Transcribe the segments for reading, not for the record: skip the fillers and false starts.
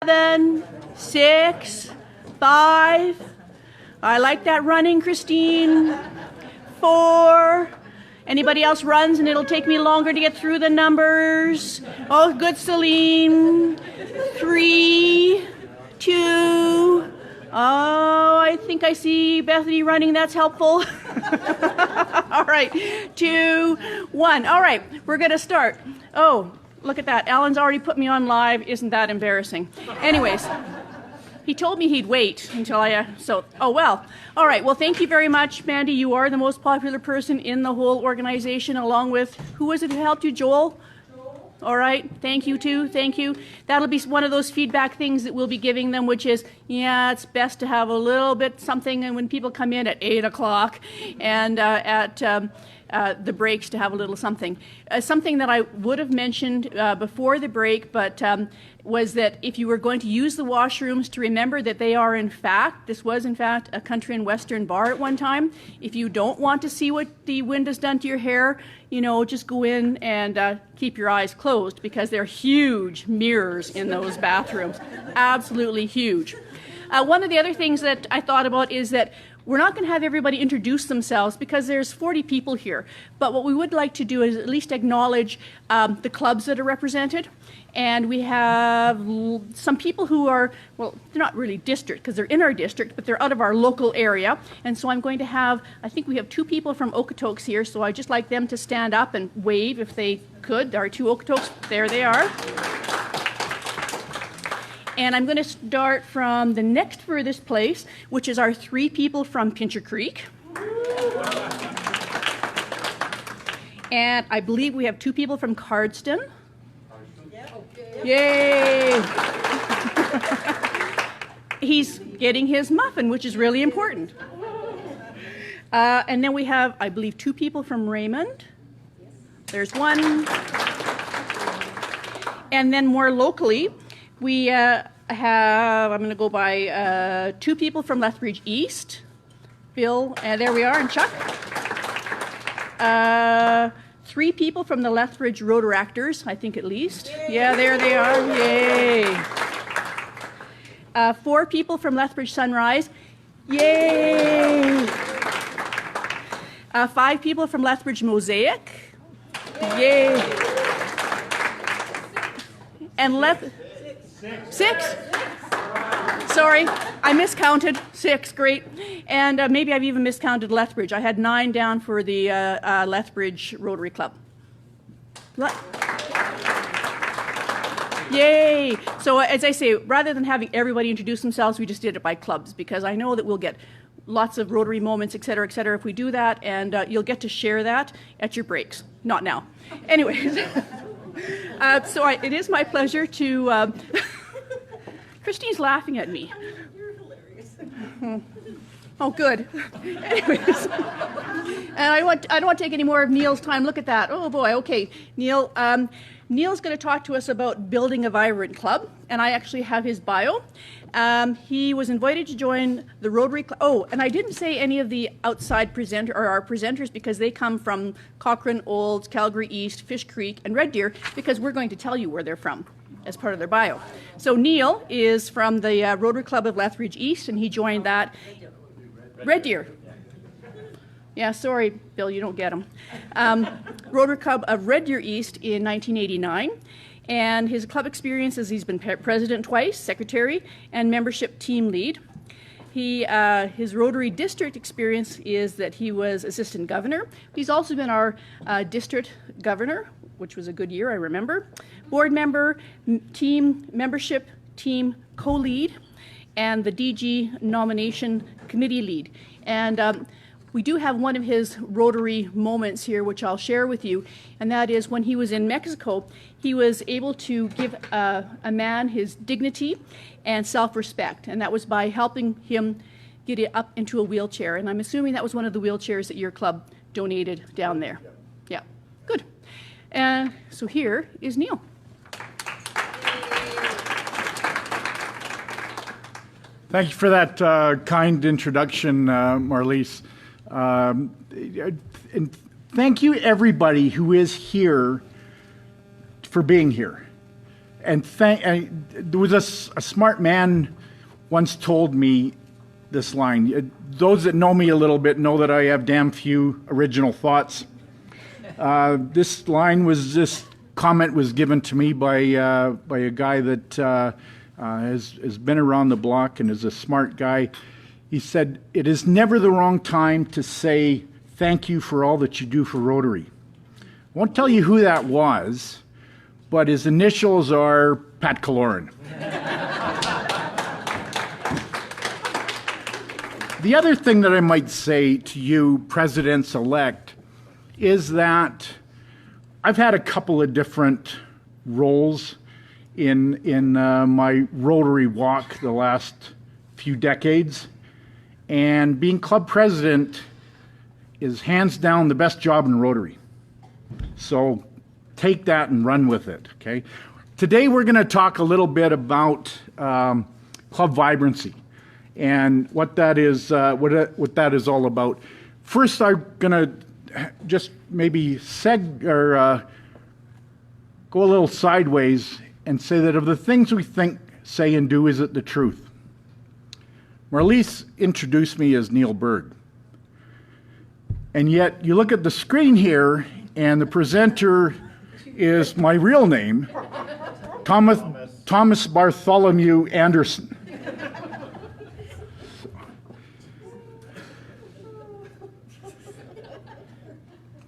7, 6, 5. I like that running, Christine. 4. Anybody else runs and it'll take me longer to get through the numbers? Oh, good, Celine. 3, 2. Oh, I think I see Bethany running. That's helpful. All right. 2, 1. All right. We're going to start. Oh, look at that. Allan's already put me on live. Isn't that embarrassing? Anyways, he told me he'd wait until oh, well. All right. Well, thank you very much, Mandy. You are the most popular person in the whole organization, along with, who was it who helped you, Joel? All right. Thank you, too. Thank you. That'll be one of those feedback things that we'll be giving them, which is, yeah, it's best to have a little bit something, and when people come in at 8 o'clock and at the breaks to have a little something. Something that I would have mentioned before the break, but was that if you were going to use the washrooms, to remember that they are this was in fact a country and western bar at one time. If you don't want to see what the wind has done to your hair, just go in and keep your eyes closed, because they're huge mirrors in those bathrooms. Absolutely huge. One of the other things that I thought about is that we're not going to have everybody introduce themselves because there's 40 people here. But what we would like to do is at least acknowledge the clubs that are represented. And we have some people who are, well, they're not really district because they're in our district, but they're out of our local area. And so I'm going to have, I think we have 2 people from Okotoks here, so I'd just like them to stand up and wave if they could. Our 2 Okotoks, there they are. And I'm going to start from the next furthest place, which is our 3 people from Pincher Creek. And I believe we have 2 people from Cardston. Yay! He's getting his muffin, which is really important. And then we have, I believe, 2 people from Raymond. There's 1. And then more locally, we have, I'm going to go by 2 people from Lethbridge East. Bill, and there we are, and Chuck. 3 people from the Lethbridge Rotaractors, I think at least. Yeah, there they are. Yay. 4 people from Lethbridge Sunrise. Yay. 5 people from Lethbridge Mosaic. Yay. And 6. Sorry, I miscounted. 6, great. And maybe I've even miscounted Lethbridge. I had 9 down for the Lethbridge Rotary Club. Yay! So as I say, rather than having everybody introduce themselves, we just did it by clubs, because I know that we'll get lots of Rotary moments, et cetera, if we do that, and you'll get to share that at your breaks. Not now. Anyways, so it is my pleasure to... Christine's laughing at me. You're hilarious. Oh, good. Anyways, and I don't want to take any more of Neil's time. Look at that. Oh boy. Okay, Neil. Neil's going to talk to us about building a vibrant club, and I actually have his bio. He was invited to join the Rotary Club. Oh, and I didn't say any of the outside our presenters, because they come from Cochrane, Olds, Calgary East, Fish Creek, and Red Deer, because we're going to tell you where they're from as part of their bio. So Neil is from the Rotary Club of Lethbridge East, and he joined that. Red Deer. Yeah, sorry, Bill, you don't get them. Rotary Club of Red Deer East in 1989. And his club experience is he's been president twice, secretary, and membership team lead. His Rotary district experience is that he was assistant governor. He's also been our district governor, which was a good year, I remember. Board member, team membership, team co-lead, and the DG nomination committee lead. And we do have one of his Rotary moments here, which I'll share with you, and that is when he was in Mexico, he was able to give a man his dignity and self-respect, and that was by helping him get it up into a wheelchair. And I'm assuming that was one of the wheelchairs that your club donated down there. Yeah, good. So here is Neil. Thank you for that kind introduction, Marlise. And thank you, everybody who is here, for being here. there was a smart man once told me this line. Those that know me a little bit know that I have damn few original thoughts. This comment was given to me by a guy that has been around the block and is a smart guy. He said, "It is never the wrong time to say thank you for all that you do for Rotary." I won't tell you who that was, but his initials are Pat Kaloran. The other thing that I might say to you, presidents-elect, is that I've had a couple of different roles in my Rotary walk the last few decades, and being club president is hands down the best job in Rotary. So take that and run with it, okay? Today we're going to talk a little bit about club vibrancy and what that is all about. First, I'm going to just maybe go a little sideways and say that of the things we think, say, and do, is it the truth? Marlise introduced me as Neil Berg. And yet, you look at the screen here, and the presenter is my real name, Thomas Bartholomew Anderson.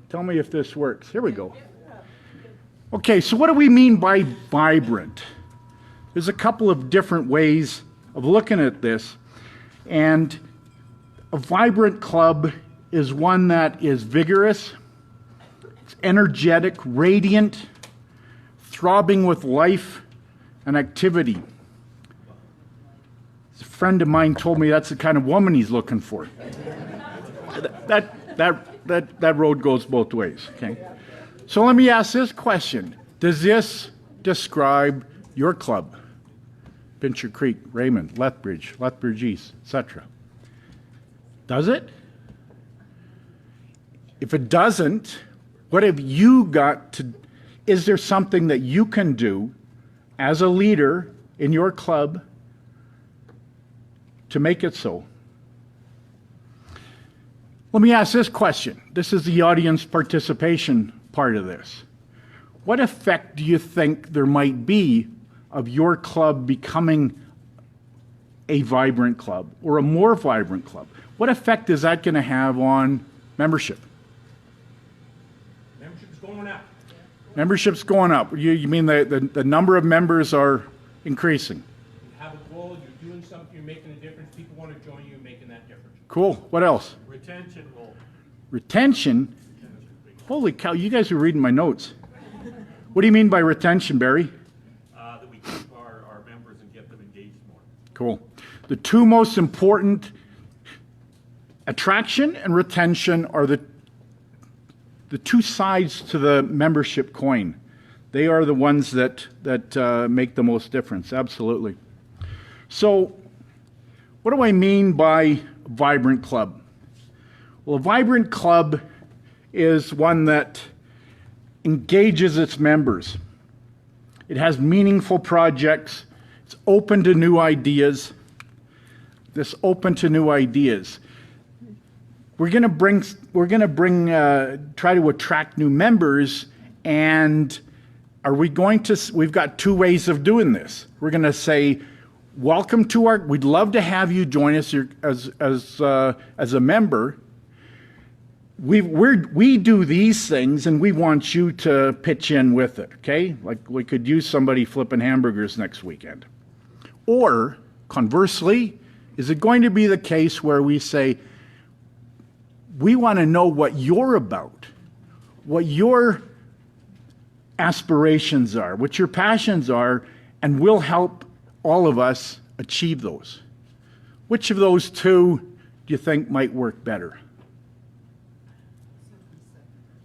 Tell me if this works. Here we go. Okay, so what do we mean by vibrant? There's a couple of different ways of looking at this. And a vibrant club is one that is vigorous, it's energetic, radiant, throbbing with life and activity. A friend of mine told me that's the kind of woman he's looking for. That road goes both ways, okay? So let me ask this question. Does this describe your club? Pincher Creek, Raymond, Lethbridge, Lethbridge East, etc. Does it? If it doesn't, what have you got to, is there something that you can do as a leader in your club to make it so? Let me ask this question. This is the audience participation part of this. What effect do you think there might be of your club becoming a vibrant club or a more vibrant club? What effect is that going to have on membership? Membership's going up. Membership's going up. You mean the number of members are increasing? You have a goal, you're doing something, you're making a difference, people want to join you in making that difference. Cool. What else? Retention goal. Retention? Holy cow, you guys are reading my notes. What do you mean by retention, Barry? That we keep our members and get them engaged more. Cool. The two most important, attraction and retention, are the two sides to the membership coin. They are the ones that make the most difference, absolutely. So, what do I mean by vibrant club? Well, a vibrant club is one that engages its members. It has meaningful projects. It's open to new ideas. We're going to try to attract new members, and we've got two ways of doing this. We're going to say, welcome to we'd love to have you join us as a member. We do these things, and we want you to pitch in with it, okay? Like we could use somebody flipping hamburgers next weekend. Or, conversely, is it going to be the case where we say, we want to know what you're about, what your aspirations are, what your passions are, and we'll help all of us achieve those. Which of those two do you think might work better?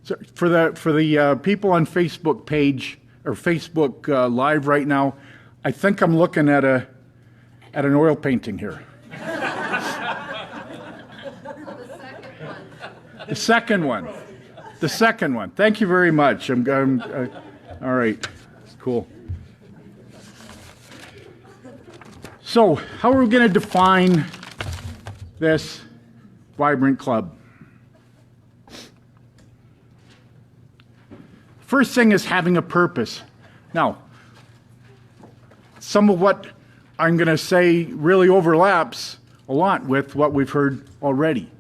So for the people on Facebook page or Facebook Live right now, I think I'm looking at an oil painting here. The second one. Thank you very much. All right. Cool. So, how are we going to define this vibrant club? First thing is having a purpose. Now, some of what I'm going to say really overlaps a lot with what we've heard already.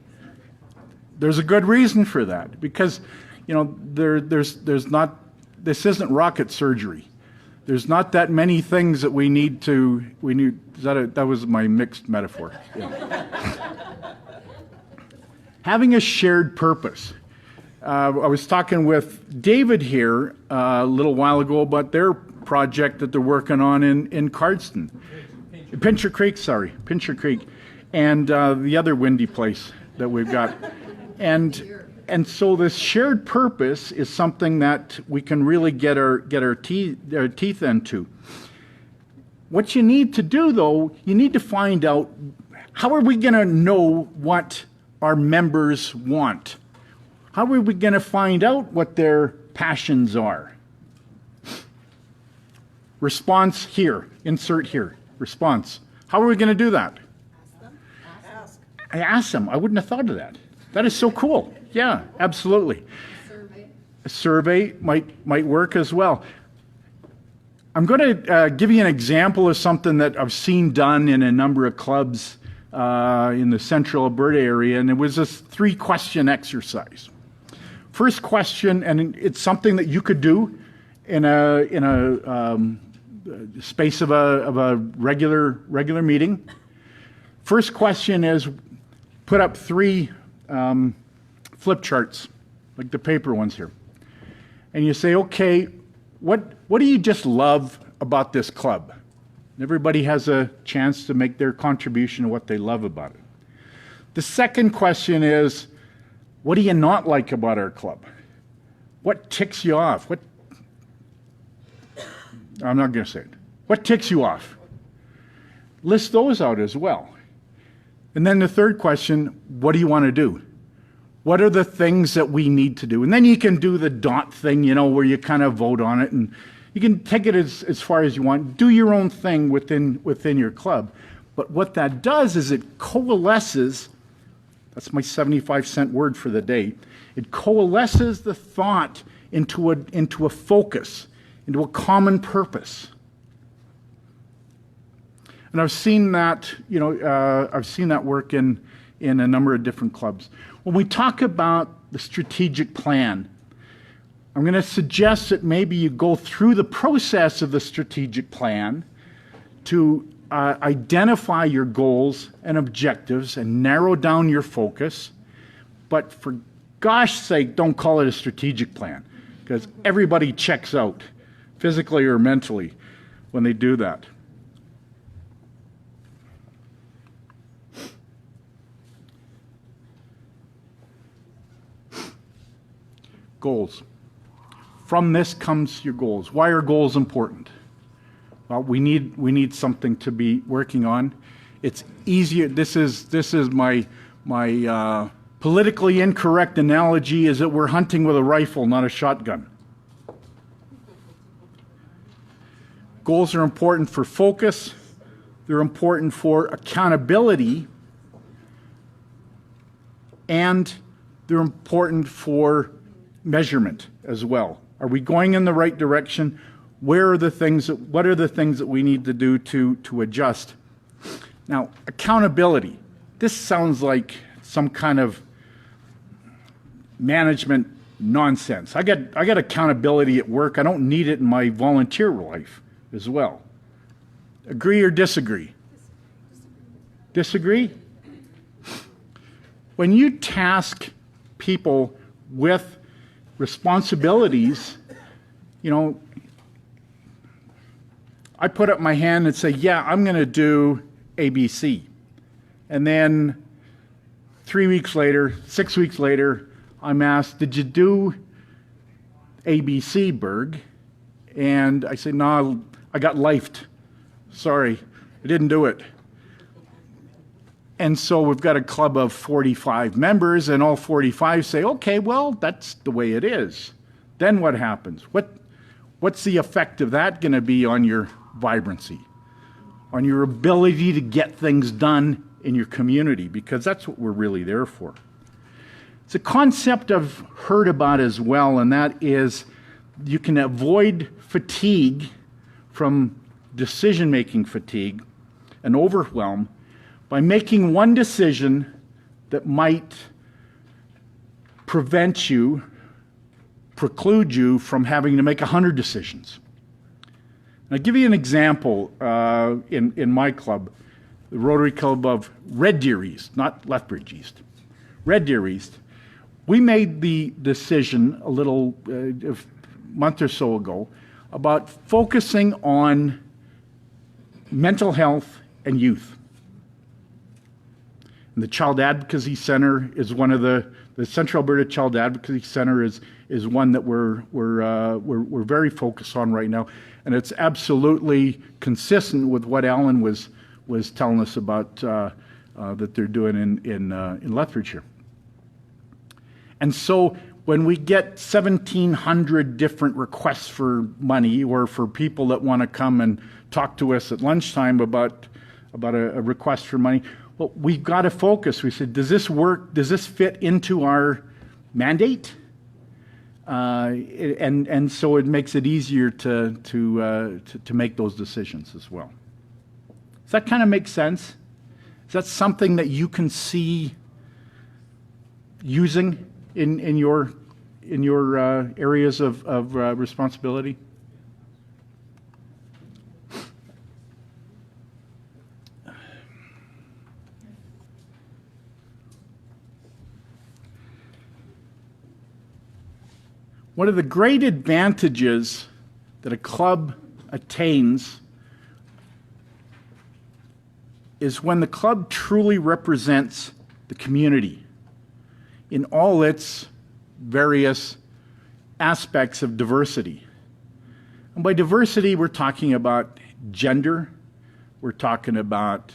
There's a good reason for that, because, you know, there's not, this isn't rocket surgery. There's not that many things that we need, that was my mixed metaphor. Yeah. Having a shared purpose. I was talking with David here a little while ago about their project that they're working on in Cardston. Pincher Creek, and the other windy place that we've got. And so this shared purpose is something that we can really get our teeth into. What you need to do, though, you need to find out, how are we going to know what our members want? How are we going to find out what their passions are? Response here. Insert here. Response. How are we going to do that? I ask them. I wouldn't have thought of that. That is so cool. Yeah, absolutely. A survey might work as well. I'm going to give you an example of something that I've seen done in a number of clubs in the central Alberta area, and it was a 3-question exercise. First question, and it's something that you could do in a space of a regular meeting. First question is, put up 3 flip charts, like the paper ones here, and you say, okay, what do you just love about this club? And everybody has a chance to make their contribution to what they love about it. The second question is, what do you not like about our club? What ticks you off? I'm not going to say it. What ticks you off? List those out as well. And then the third question, what do you want to do? What are the things that we need to do? And then you can do the dot thing, you know, where you kind of vote on it, and you can take it as far as you want. Do your own thing within your club. But what that does is it coalesces, that's my 75-cent word for the day, it coalesces the thought into a focus, into a common purpose. And I've seen that, you know, I've seen that work in a number of different clubs. When we talk about the strategic plan, I'm going to suggest that maybe you go through the process of the strategic plan to identify your goals and objectives and narrow down your focus. But for gosh sake, don't call it a strategic plan, because everybody checks out, physically or mentally, when they do that. Goals. From this comes your goals. Why are goals important? Well, we need something to be working on. It's easier. This is my politically incorrect analogy, is that we're hunting with a rifle, not a shotgun. Goals are important for focus. They're important for accountability, and they're important for measurement as well. Are we going in the right direction? What are the things that we need to do to adjust? Now, accountability. This sounds like some kind of management nonsense. I get accountability at work. I don't need it in my volunteer life as well. Agree or disagree? Disagree? When you task people with responsibilities, you know, I put up my hand and say, yeah, I'm going to do ABC. And then 3 weeks later, 6 weeks later, I'm asked, did you do ABC, Berg? And I say, no, I got lifed. Sorry, I didn't do it. And so we've got a club of 45 members, and all 45 say, okay, well, that's the way it is. Then what happens? What's the effect of that going to be on your vibrancy? on your ability to get things done in your community, because that's what we're really there for. It's a concept I've heard about as well, and that is you can avoid fatigue from decision-making fatigue and overwhelm by making one decision that might preclude you from having to make 100 decisions. I'll give you an example in my club, the Rotary Club of Red Deer East, not Lethbridge East. Red Deer East. We made the decision a month or so ago about focusing on mental health and youth. And the Child Advocacy Center is one of the Central Alberta Child Advocacy Center is one that we're very focused on right now, and it's absolutely consistent with what Allan was telling us about that they're doing in Lethbridge here. And so when we get 1,700 different requests for money, or for people that want to come and talk to us at lunchtime about a request for money, well, we've got to focus. We said, does this work? Does this fit into our mandate? And so it makes it easier to make those decisions as well. Does that kind of make sense? Is that something that you can see using in your areas of responsibility? One of the great advantages that a club attains is when the club truly represents the community in all its various aspects of diversity. And by diversity, we're talking about gender, we're talking about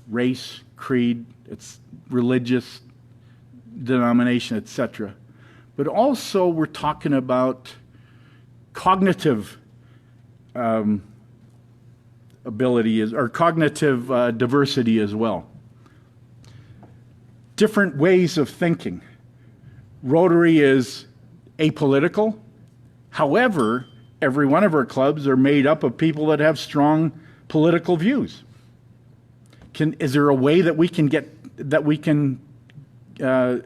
race, creed, it's religious denomination, etc. But also we're talking about cognitive ability or cognitive diversity as well. Different ways of thinking. Rotary is apolitical. However, every one of our clubs are made up of people that have strong political views. Is there a way that we can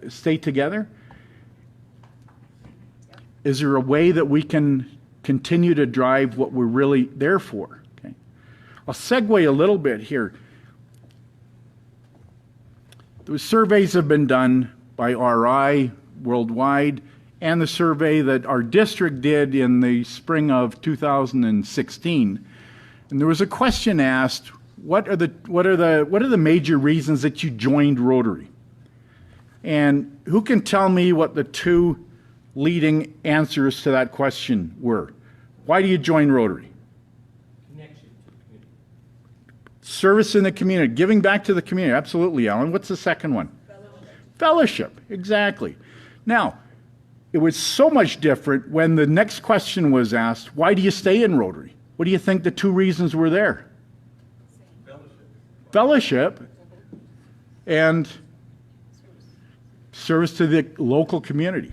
stay together? Is there a way that we can continue to drive what we're really there for? Okay. I'll segue a little bit here. Those surveys have been done by RI worldwide, and the survey that our district did in the spring of 2016. And there was a question asked, what are the major reasons that you joined Rotary? And who can tell me what the two leading answers to that question were? Why do you join Rotary? Connection to the community. Service in the community, giving back to the community. Absolutely, Allan. What's the second one? Fellowship, exactly. Now, it was so much different when the next question was asked, why do you stay in Rotary? What do you think the two reasons were there? Fellowship and service to the local community.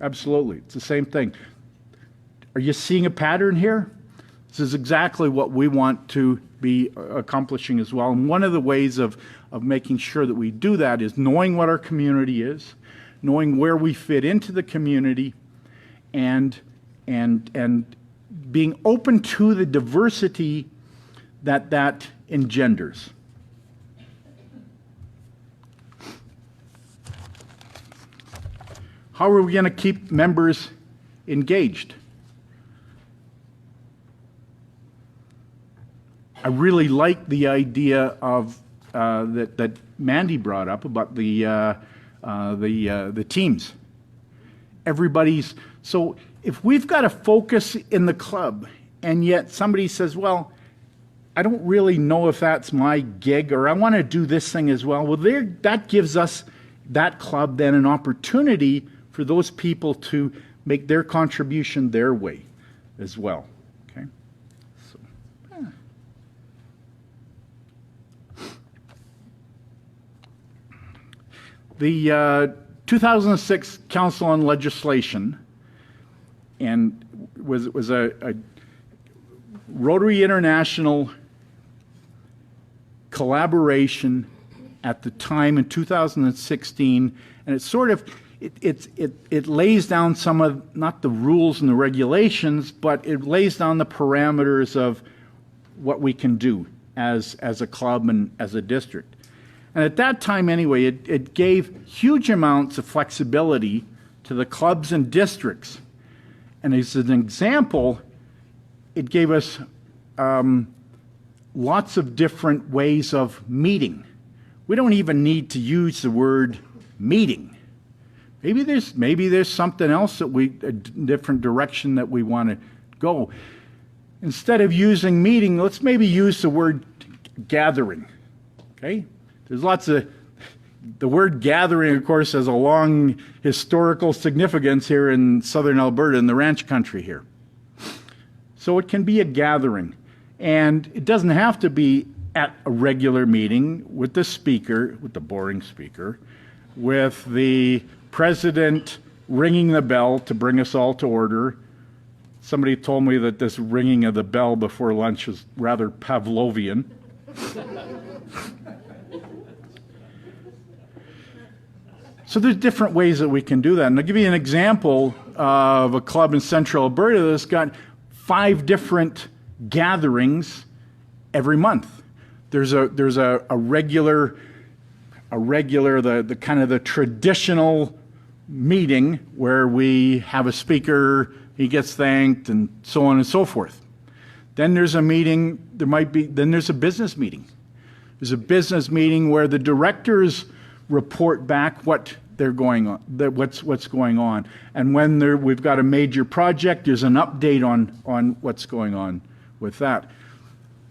Absolutely. It's the same thing. Are you seeing a pattern here? This is exactly what we want to be accomplishing as well. And one of the ways of making sure that we do that is knowing what our community is, knowing where we fit into the community, and being open to the diversity that engenders. How are we going to keep members engaged? I really like the idea of that Mandy brought up about the teams. Everybody's so if we've got a focus in the club, and yet somebody says, "Well, I don't really know if that's my gig, or I want to do this thing as well." Well, that gives us that club then an opportunity for those people to make their contribution their way as well. Okay. So, The 2006 Council on Legislation and was a Rotary International collaboration at the time in 2016, and it sort of it lays down some of, not the rules and the regulations, but it lays down the parameters of what we can do as a club and as a district. And at that time anyway, it gave huge amounts of flexibility to the clubs and districts. And as an example, it gave us lots of different ways of meeting. We don't even need to use the word meeting. Maybe there's something else that a different direction that we want to go. Instead of using meeting, let's maybe use the word gathering. Okay? There's lots of, the word gathering, of course, has a long historical significance here in southern Alberta, in the ranch country here. So it can be a gathering. And it doesn't have to be at a regular meeting with the speaker, with the boring speaker, with the president ringing the bell to bring us all to order. Somebody told me that this ringing of the bell before lunch is rather Pavlovian. So there's different ways that we can do that. And I'll give you an example of a club in central Alberta that's got 5 different gatherings every month. There's a regular, the kind of the traditional meeting where we have a speaker, he gets thanked, and so on and so forth. Then there's a meeting, then there's a business meeting. There's a business meeting where the directors report back what they're going on, what's going on. And when we've got a major project, there's an update on what's going on with that.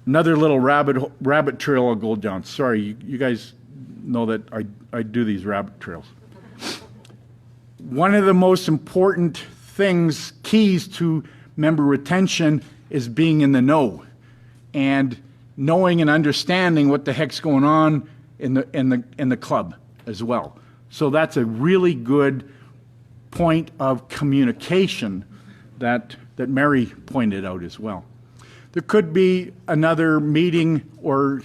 Another little rabbit trail I'll go down. Sorry, you guys know that I do these rabbit trails. One of the most important things, keys to member retention, is being in the know and knowing and understanding what the heck's going on in the club as well. So that's a really good point of communication that Mary pointed out as well. There could be another meeting or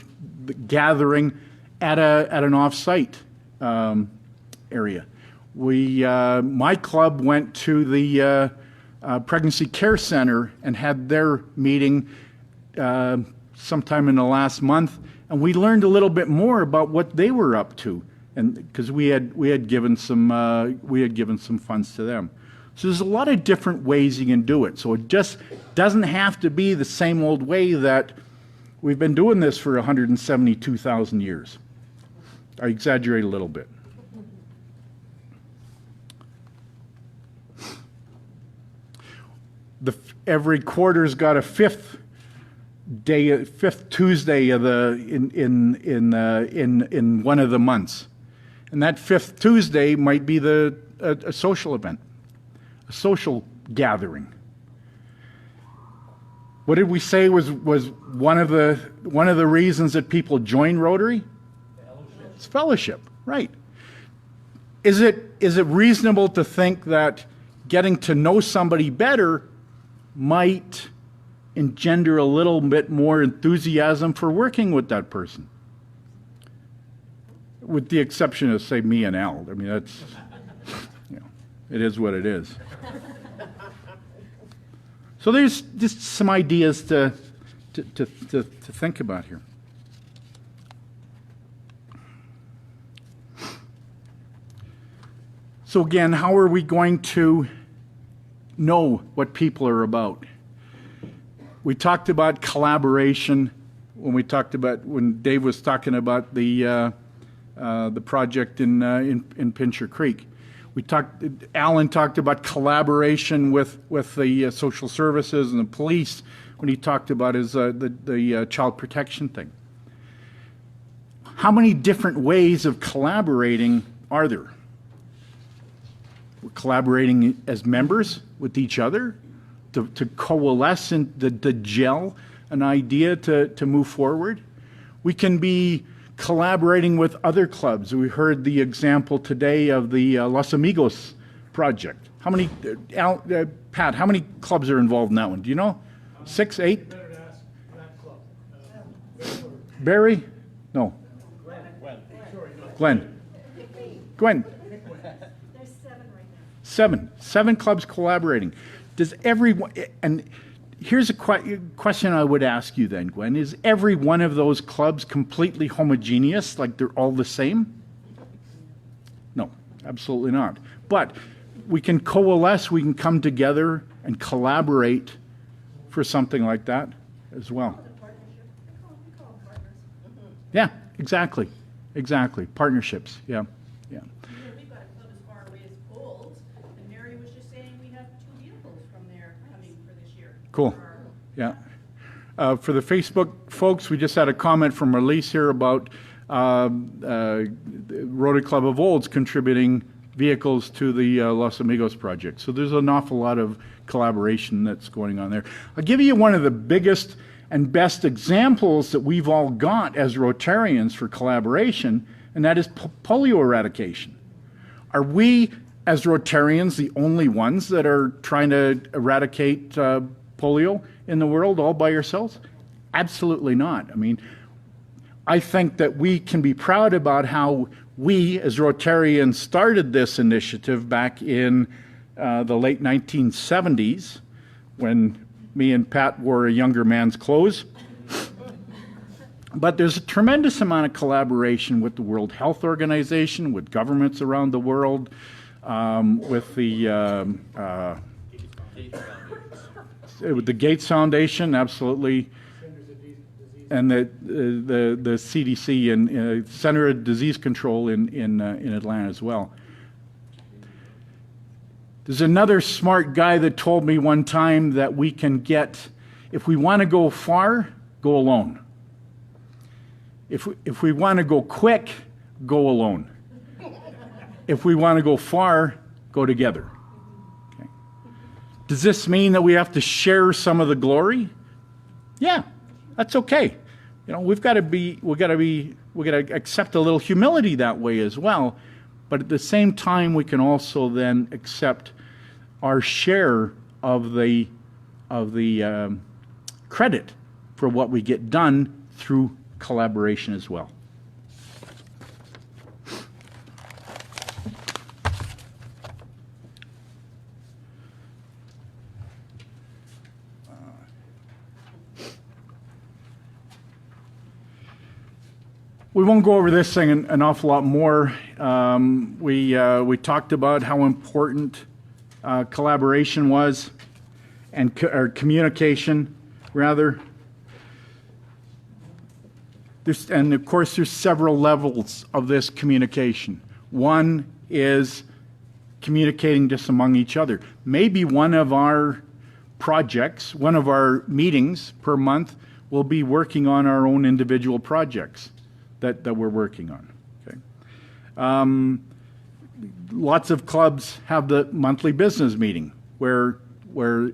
gathering at an off-site area. My club went to the Pregnancy Care Center and had their meeting sometime in the last month, and we learned a little bit more about what they were up to, and because we had given some funds to them. So there's a lot of different ways you can do it. So it just doesn't have to be the same old way that we've been doing this for 172,000 years. I exaggerate a little bit. Every quarter's got a fifth Tuesday of in one of the months, and that fifth Tuesday might be a social event, a social gathering. What did we say was one of the reasons that people join Rotary? Fellowship. It's fellowship, right? Is it reasonable to think that getting to know somebody better might engender a little bit more enthusiasm for working with that person? With the exception of, say, me and Al. I mean, that's, it is what it is. So there's just some ideas to think about here. So again, how are we going to know what people are about? We talked about collaboration when Dave was talking about the project in Pincher Creek. Allan talked about collaboration with the social services and the police when he talked about the child protection thing. How many different ways of collaborating are there? We're collaborating as members with each other to coalesce and to gel an idea to move forward. We can be collaborating with other clubs. We heard the example today of the Los Amigos project. How many, Pat, how many clubs are involved in that one? Do you know? 6, 8? Better to ask that club. Barry? No. Glenn. Gwen. There's 7 right now. 7 clubs collaborating. Does everyone, and here's a question I would ask you then, Gwen, is every one of those clubs completely homogeneous, like they're all the same? No, absolutely not. But we can coalesce, we can come together and collaborate for something like that as well. We call them partners. Yeah, exactly. Exactly. Partnerships, yeah. Yeah, we've got a club as far away as Olds, and Mary was just saying we have 2 vehicles from there coming for this year. Cool. Yeah. For the Facebook folks, we just had a comment from Elise here about the Rotary Club of Olds contributing vehicles to the Los Amigos project. So there's an awful lot of collaboration that's going on there. I'll give you one of the biggest and best examples that we've all got as Rotarians for collaboration, and that is polio eradication. Are we, as Rotarians, the only ones that are trying to eradicate polio in the world all by ourselves? Absolutely not. I mean, I think that we can be proud about how we, as Rotarians, started this initiative back in the late 1970s when me and Pat wore a younger man's clothes. But there's a tremendous amount of collaboration with the World Health Organization, with governments around the world, with the Gates Foundation, absolutely, and the CDC and Center of Disease Control in Atlanta as well. There's another smart guy that told me one time that we can get, if we want to go far, go alone. If we want to go quick, go alone. If we want to go far, go together. Okay. Does this mean that we have to share some of the glory? Yeah, that's okay. You know, we got to accept a little humility that way as well. But at the same time, we can also then accept our share of the credit for what we get done through collaboration as well. We won't go over this thing an awful lot more. We talked about how important collaboration was, or communication, rather. And of course, there's several levels of this communication. One is communicating just among each other. Maybe one of our projects, one of our meetings per month, will be working on our own individual projects that we're working on. Okay. Lots of clubs have the monthly business meeting where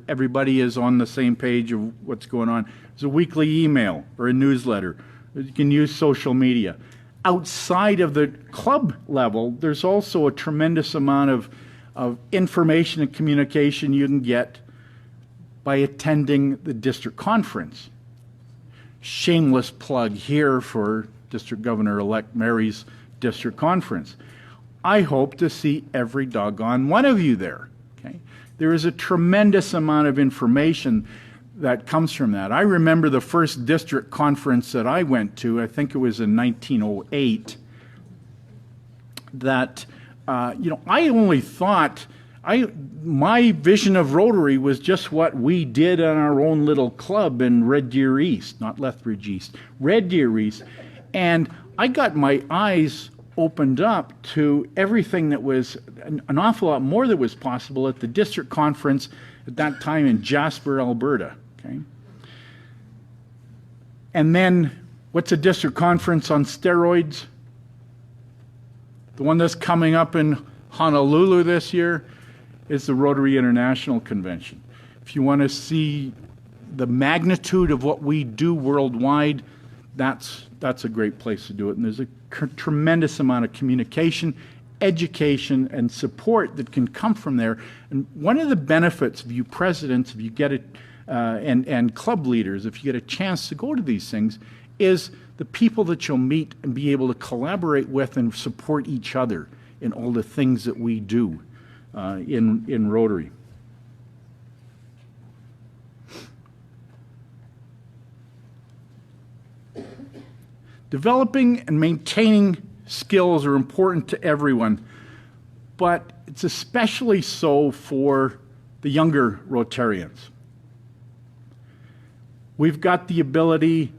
everybody is on the same page of what's going on. There's a weekly email or a newsletter. You can use social media. Outside of the club level, there's also a tremendous amount of information and communication you can get by attending the district conference. Shameless plug here for District Governor-elect Mary's district conference. I hope to see every doggone one of you there. Okay? There is a tremendous amount of information that comes from that. I remember the first district conference that I went to, I think it was in 1908, that, I only thought, my vision of Rotary was just what we did on our own little club in Red Deer East, not Lethbridge East, Red Deer East. And I got my eyes opened up to everything that was, an awful lot more that was possible at the district conference at that time in Jasper, Alberta. Okay. And then, what's a district conference on steroids? The one that's coming up in Honolulu this year is the Rotary International Convention. If you want to see the magnitude of what we do worldwide, that's a great place to do it. And there's a tremendous amount of communication, education, and support that can come from there. And one of the benefits of you presidents, if you get it, and club leaders, if you get a chance to go to these things, is the people that you'll meet and be able to collaborate with and support each other in all the things that we do in Rotary. Developing and maintaining skills are important to everyone, but it's especially so for the younger Rotarians. We've got the ability,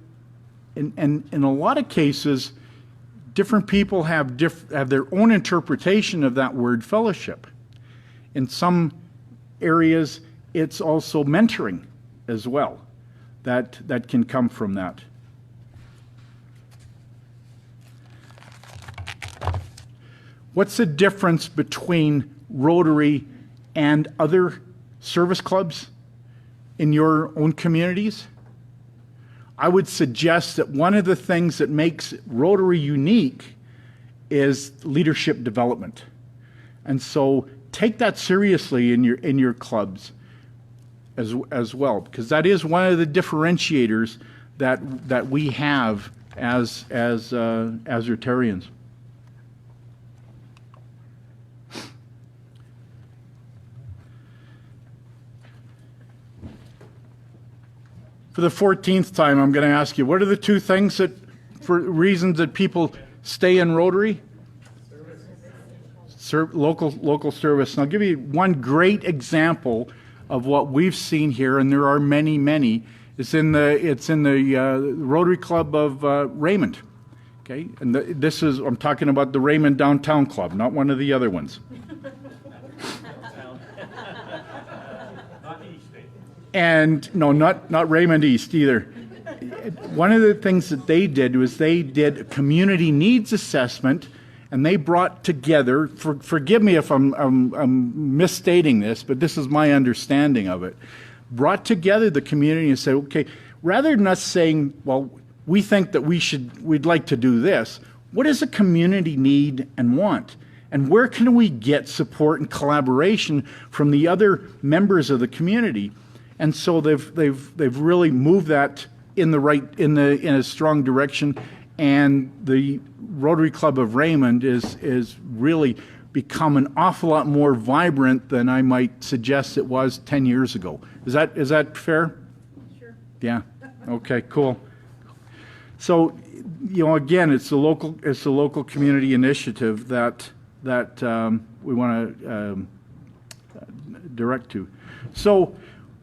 and in a lot of cases, different people have their own interpretation of that word fellowship. In some areas, it's also mentoring as well that can come from that. What's the difference between Rotary and other service clubs in your own communities? I would suggest that one of the things that makes Rotary unique is leadership development. And so take that seriously in your clubs as well, because that is one of the differentiators that we have as Rotarians. For the 14th time, I'm going to ask you, what are the two things for reasons that people stay in Rotary? Local service. And I'll give you one great example of what we've seen here, and there are many, many. It's in the Rotary Club of Raymond. Okay, and I'm talking about the Raymond Downtown Club, not one of the other ones. And no, not Raymond East either. One of the things that they did was they did a community needs assessment, and they brought together, forgive me if I'm misstating this, but this is my understanding of it, brought together the community and said, okay, rather than us saying, well, we think that we'd like to do this, what does a community need and want? And where can we get support and collaboration from the other members of the community? And so they've really moved that in a strong direction, and the Rotary Club of Raymond is really become an awful lot more vibrant than I might suggest it was 10 years ago. Is that fair? Sure. Yeah. Okay. Cool. So, again, it's the local community initiative that we want to direct to.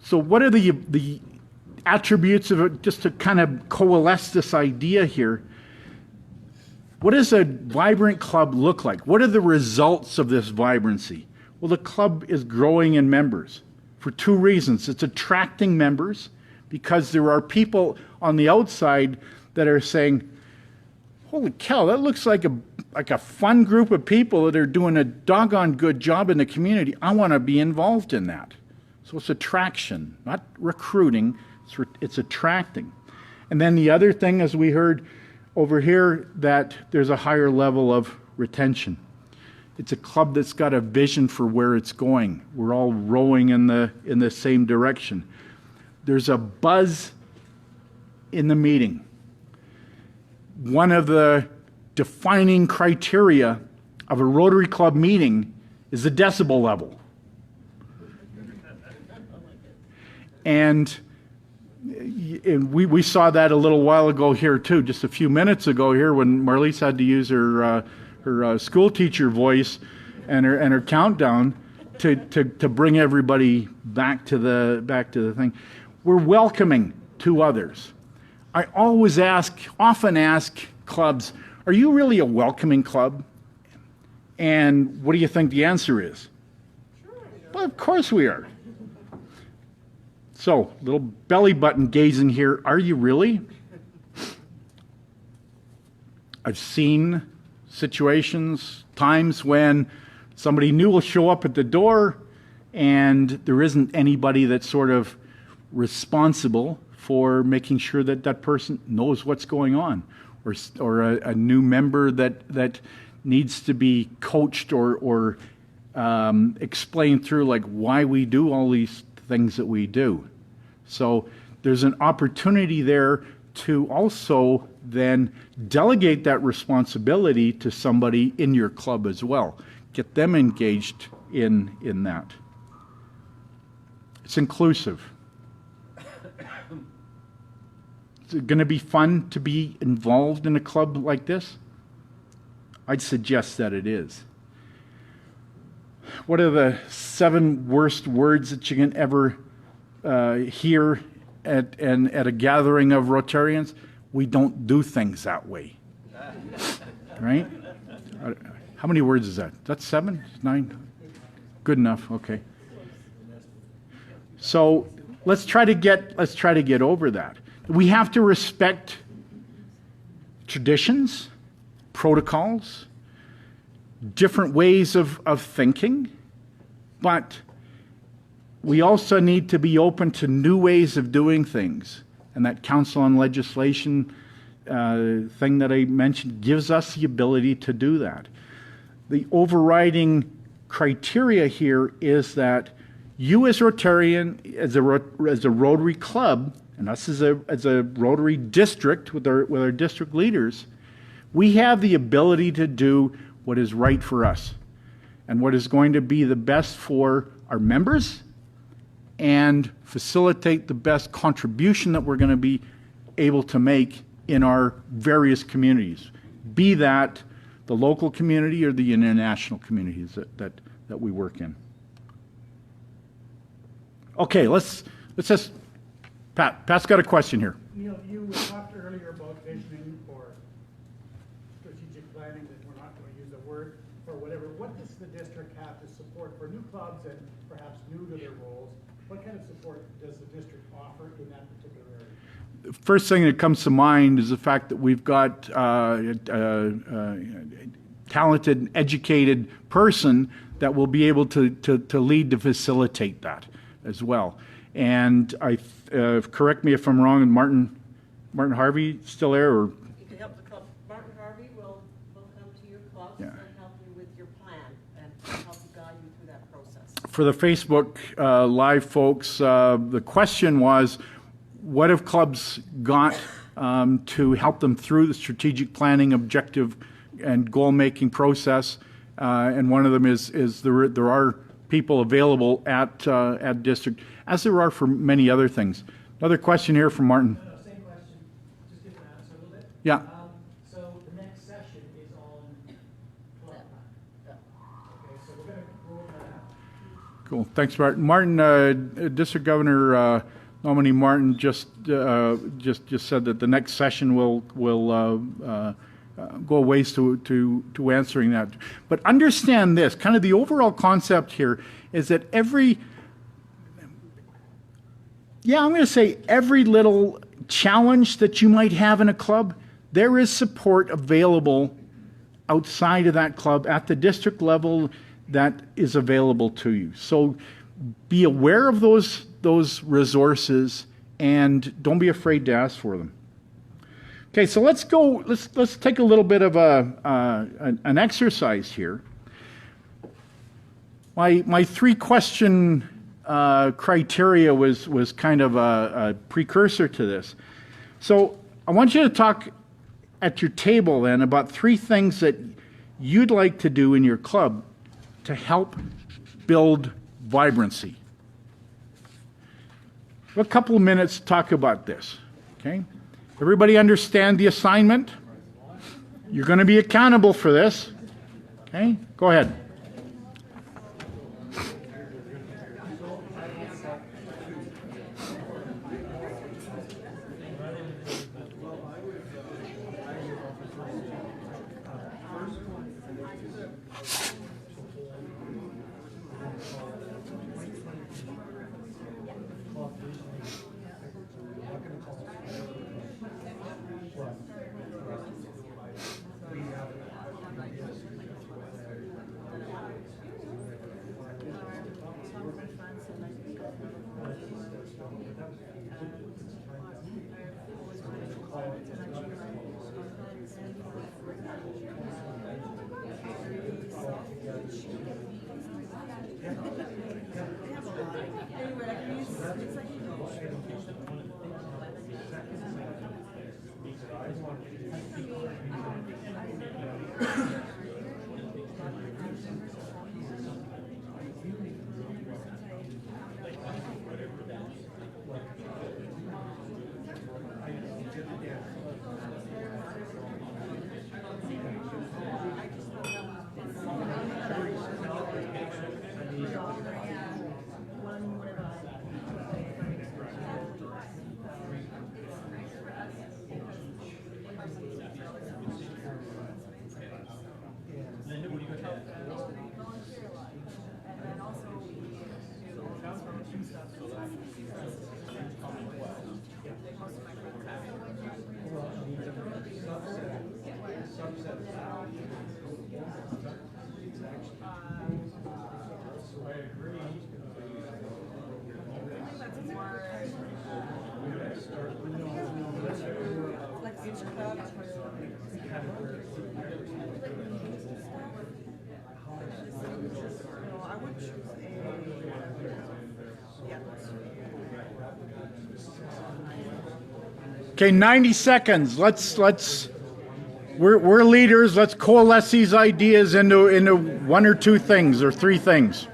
So what are the attributes of it, just to kind of coalesce this idea here? What does a vibrant club look like? What are the results of this vibrancy? Well, the club is growing in members for two reasons. It's attracting members because there are people on the outside that are saying, holy cow, that looks like a fun group of people that are doing a doggone good job in the community. I want to be involved in that. So it's attraction, not recruiting, it's attracting. And then the other thing, as we heard over here, that there's a higher level of retention. It's a club that's got a vision for where it's going. We're all rowing in the same direction. There's a buzz in the meeting. One of the defining criteria of a Rotary Club meeting is the decibel level. And we saw that a little while ago here too, just a few minutes ago here, when Marlise had to use her school teacher voice and her countdown to bring everybody back to the thing. We're welcoming to others. I often ask clubs, are you really a welcoming club? And what do you think the answer is? Well, of course we are. So, little belly button gazing here. Are you really? I've seen situations, times when somebody new will show up at the door and there isn't anybody that's sort of responsible for making sure that that person knows what's going on, or a new member that needs to be coached or explained through like why we do all these things that we do. So there's an opportunity there to also then delegate that responsibility to somebody in your club as well. Get them engaged in that. It's inclusive. Is it going to be fun to be involved in a club like this? I'd suggest that it is. What are the 7 worst words that you can ever hear at a gathering of Rotarians? We don't do things that way. Right? How many words is that? That's 7? 9? Good enough. Okay. So let's try to get over that. We have to respect traditions, protocols, different ways of thinking, but we also need to be open to new ways of doing things. And that Council on Legislation thing that I mentioned gives us the ability to do that. The overriding criteria here is that you as Rotarian, as a Rotary club, and us as a Rotary district with our district leaders, we have the ability to do what is right for us and what is going to be the best for our members and facilitate the best contribution that we're going to be able to make in our various communities, be that the local community or the international communities that we work in. Okay, let's just, Pat's got a question here. Neil, you talked earlier about visioning or strategic planning, that we're not going to use the word or whatever. What does the district have to support for new clubs and perhaps new to their roles? What kind of support does the district offer in that particular area? The first thing that comes to mind is the fact that we've got talented and educated person that will be able to lead to facilitate that as well. And correct me if I'm wrong, and Martin Harvey still there, or? You can help the club. Martin Harvey will come to your clubs and help you with your plan and help you guide you through that process. For the Facebook Live folks, the question was, what have clubs got to help them through the strategic planning, objective, and goal-making process? And one of them is there are people available at district, as there are for many other things. Another question here from Martin. No, same question, just different answer a little bit. Yeah. So the next session is on club plan. Okay, so we're going to go over that. Cool. Thanks, Martin. Martin, District Governor nominee Martin just said that the next session will go ways to answering that. But understand this, kind of the overall concept here is that every little challenge that you might have in a club, there is support available outside of that club at the district level that is available to you. So be aware of those resources and don't be afraid to ask for them. Okay, so let's take a little bit of an exercise here. My 3-question criteria was kind of a precursor to this. So I want you to talk at your table then about 3 things that you'd like to do in your club to help build vibrancy. A couple of minutes to talk about this, okay? Everybody understand the assignment? You're going to be accountable for this. Okay? Go ahead. Okay, 90 seconds. We're leaders. Let's coalesce these ideas into one or two things or three things.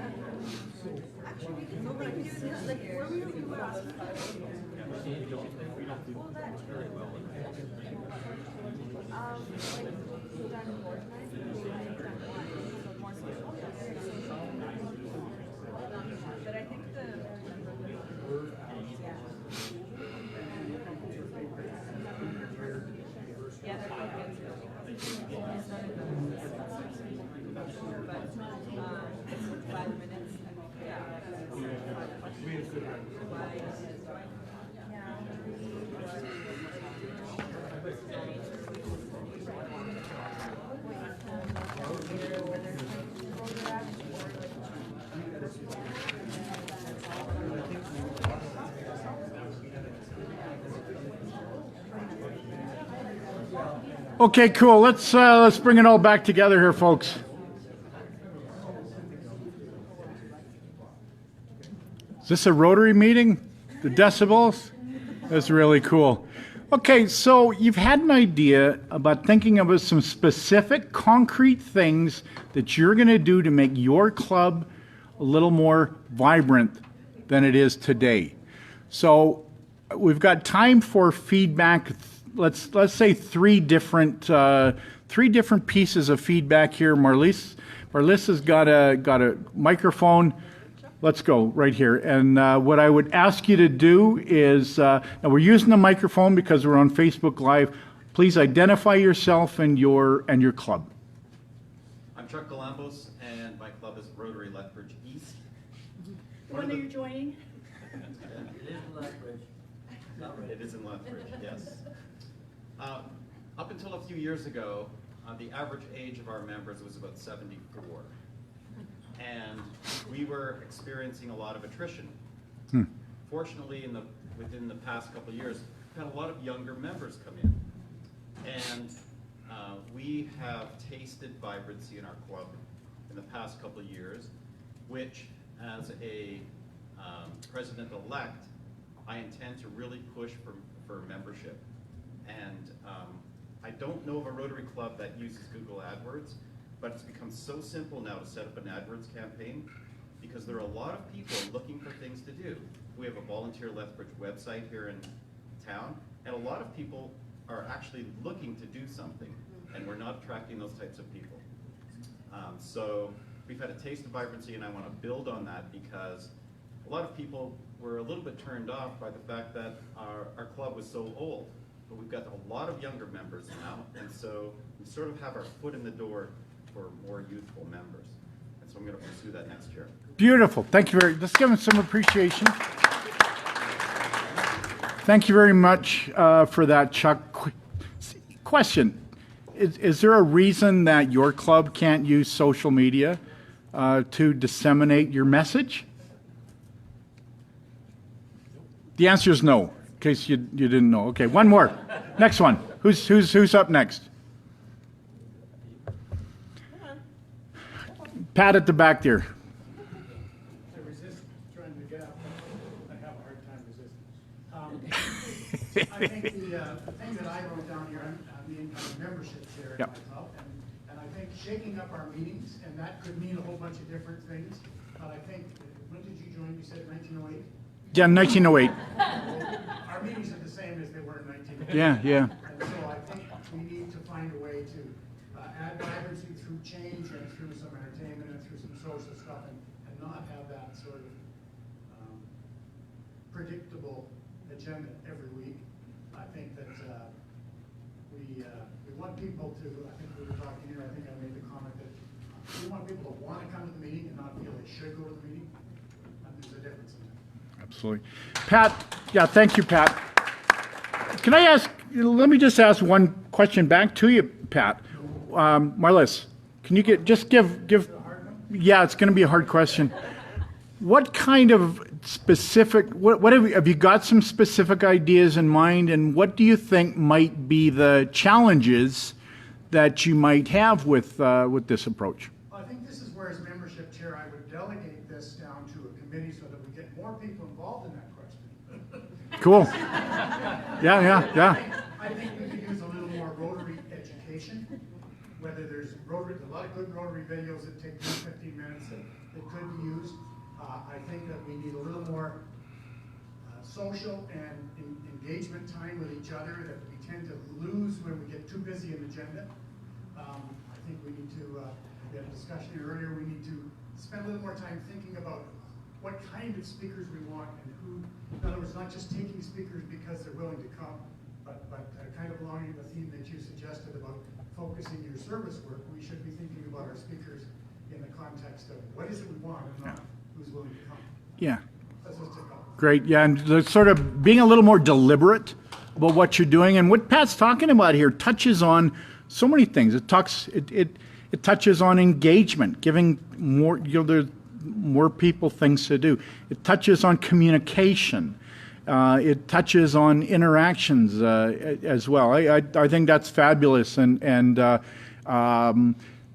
Okay, cool. Let's bring it all back together here, folks. Is this a Rotary meeting? The decibels? That's really cool. Okay, so you've had an idea about thinking about some specific concrete things that you're going to do to make your club a little more vibrant than it is today. So we've got time for feedback. Let's say three different pieces of feedback here. Marlisa's got a microphone. Let's go right here. And what I would ask you to do is, now we're using the microphone because we're on Facebook Live. Please identify yourself and your club. I'm Chuck Galambos, and my club is Rotary Lethbridge East. When are you joining? It is in Lethbridge. It is in Lethbridge, yes. Up until a few years ago, the average age of our members was about 74. And we were experiencing a lot of attrition. Fortunately, within the past couple of years, we've had a lot of younger members come in. And we have tasted vibrancy in our club in the past couple of years, which, as a president-elect, I intend to really push for membership. And I don't know of a Rotary Club that uses Google AdWords, but it's become so simple now to set up an AdWords campaign because there are a lot of people looking for things to do. We have a Volunteer Lethbridge website here in town, and a lot of people are actually looking to do something, and we're not attracting those types of people. So we've had a taste of vibrancy, and I want to build on that because a lot of people were a little bit turned off by the fact that our club was so old. But we've got a lot of younger members now, and so we sort of have our foot in the door for more youthful members. And so I'm going to pursue that next year. Beautiful. Thank you very much. Let's give them some appreciation. Thank you very much for that, Chuck. Question. Is there a reason that your club can't use social media to disseminate your message? The answer is no, in case you didn't know. Okay, one more. Next one. Who's up next? Pat at the back there. I resist trying to get up. I have a hard time resisting. I think the thing that I wrote down here, I'm the income membership chair at Yep. my club, and I think shaking up our meetings, and that could mean a whole bunch of different things, but I think, when did you join? You said 1908? Yeah, 1908. Our meetings are the same as they were in 1908. Yeah, yeah. And so I think we need to find a way to add vibrancy through change and through some entertainment and through some social stuff, and not have that sort of predictable agenda every week. I think that we want people to, I think we were talking here, I think I made the comment that we want people to want to come to the meeting and not feel they should go to the meeting. And there's a difference in that. Absolutely. Pat, yeah, thank you, Pat. Can I ask, let me just ask one question back to you, Pat. Marlis, can you give, yeah, it's going to be a hard question. What kind of specific, what have you got some specific ideas in mind, and what do you think might be the challenges that you might have with this approach? Well, I think this is where, as membership chair, I would delegate this down to a committee so that we get more people involved in that question. Cool. Yeah. I think we could use a little more Rotary education, whether there's Rotary, a lot of good Rotary videos that take 10, 15 minutes that could be used. I think that we need a little more social and engagement time with each other that we tend to lose when we get too busy in the agenda. I think we need to, we had a discussion here earlier, we need to spend a little more time thinking about what kind of speakers we want and who, in other words, not just taking speakers because they're willing to come, but kind of along the theme that you suggested about focusing your service work, we should be thinking about our speakers in the context of what is it we want and not who's willing to come. Yeah. That's just a couple. Great. Yeah, and the sort of being a little more deliberate about what you're doing, and what Pat's talking about here touches on so many things. It touches on engagement, giving more, there's more people things to do. It touches on communication. It touches on interactions as well. I think that's fabulous. And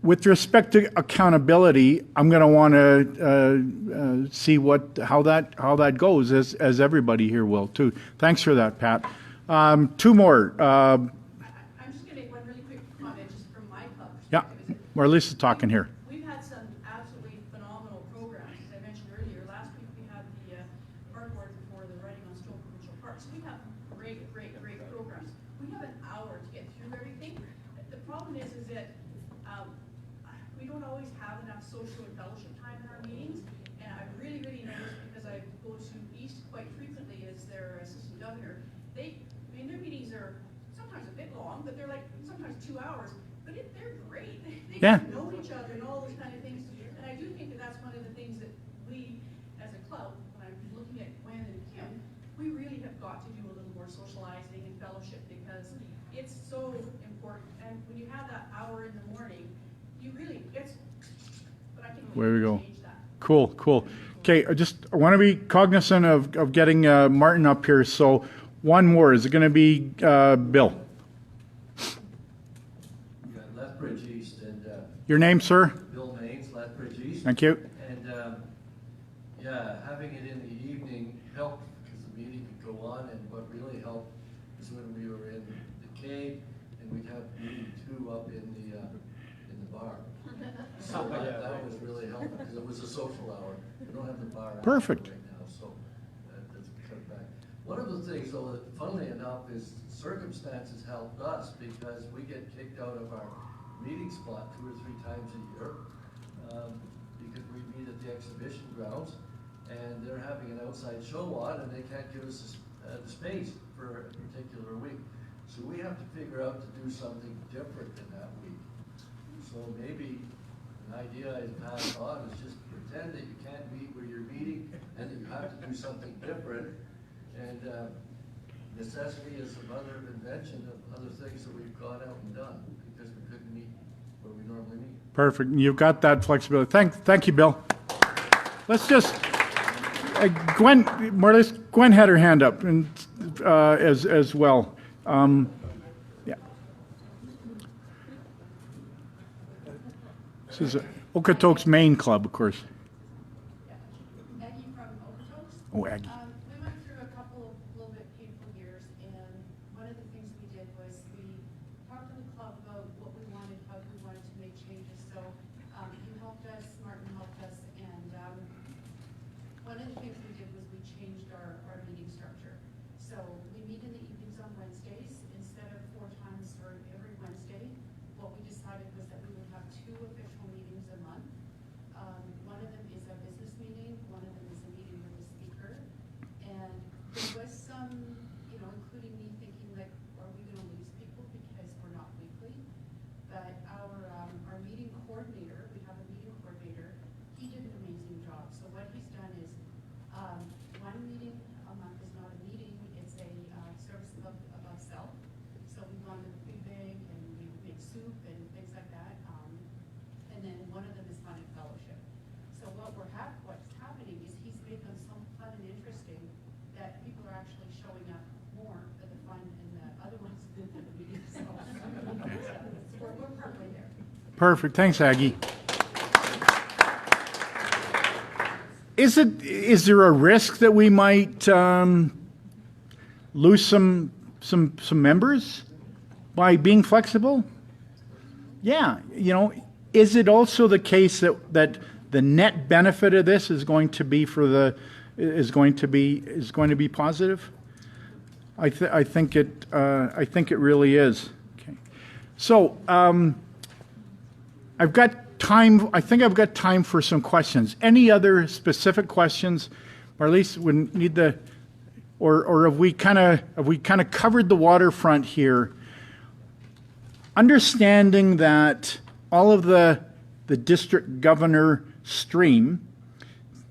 with respect to accountability, I'm going to want to see how that goes, as everybody here will too. Thanks for that, Pat. Two more. I'm just going to make one really quick comment just from my club Yeah, perspective. Marlisa's talking here. We've had some absolutely phenomenal programs. As I mentioned earlier, last week we had the park board for the Writing on Stone Provincial Parks. We have great programs. We have an hour to get through everything. The problem is that we don't always have enough social and fellowship time in our meetings. And I really noticed, because I go to East quite frequently as their assistant governor, their meetings are sometimes a bit long, but they're like sometimes 2 hours. But they're great. They Yeah. get to know each other and all those kind of things. And I do think that that's one of the things that we, as a club, when I'm looking at Gwen and Kim, we really have got to do a little more socializing and fellowship, because it's so important. And when you have that hour in the morning, you really, but I can There we go. change that. Cool. Okay, I want to be cognizant of getting Martin up here. So one more. Is it going to be Bill? Yeah, Lethbridge East, and Your name, sir? Bill Maines, Lethbridge East. Thank you. And yeah, having it in the evening helped because the meeting could go on, and what really helped is when we were in the cave and we'd have meeting 2 up in the bar. So that was really helpful because it was a social hour. We don't have the bar out Perfect. right now, so that's cut back. One of the things, though, that funnily enough, is circumstances helped us because we get kicked out of our meeting spot 2 or 3 times a year because we meet at the exhibition grounds, and they're having an outside show on, and they can't give us the space for a particular week. So we have to figure out to do something different in that week. So maybe an idea I'd pass on is just pretend that you can't meet where you're meeting and that you have to do something different. And necessity is some other invention of other things that we've gone out and done because we couldn't meet where we normally meet. Perfect. You've got that flexibility. Thank you, Bill. Let's just Gwen had her hand up, and as well. Yeah. This is Okotoks Main Club, of course. Aggie from Okotoks. Oh, Aggie. We went through a couple of little bit painful years, and one of the things So we meet in the evenings on Wednesdays instead of 4 times or every Wednesday. What we decided was that we would have 2 official meetings a month. One of them is a business meeting, one of them is a meeting with the speaker. And there was some, you know, including me thinking like, are we gonna lose people because we're not weekly? But our meeting coordinator, we have a meeting coordinator, he did an amazing job. So what he's done is, one meeting a month is not a meeting, it's a service above self. So we go on the food bank and we make soup and things like that. And then one of them is fun and fellowship. So what's happening is he's made them so fun and interesting that people are actually showing up more for the fun and the other ones than for the meetings. So we're partway there. Perfect. Thanks, Aggie. Is there a risk that we might lose some members by being flexible? Yeah, you know, is it also the case that the net benefit of this is going to be is going to be positive? I think it really is. Okay, so I've got time. I think I've got time for some questions. Any other specific questions, or at least we need or have we kind of covered the waterfront here? Understanding that all of the district governor stream,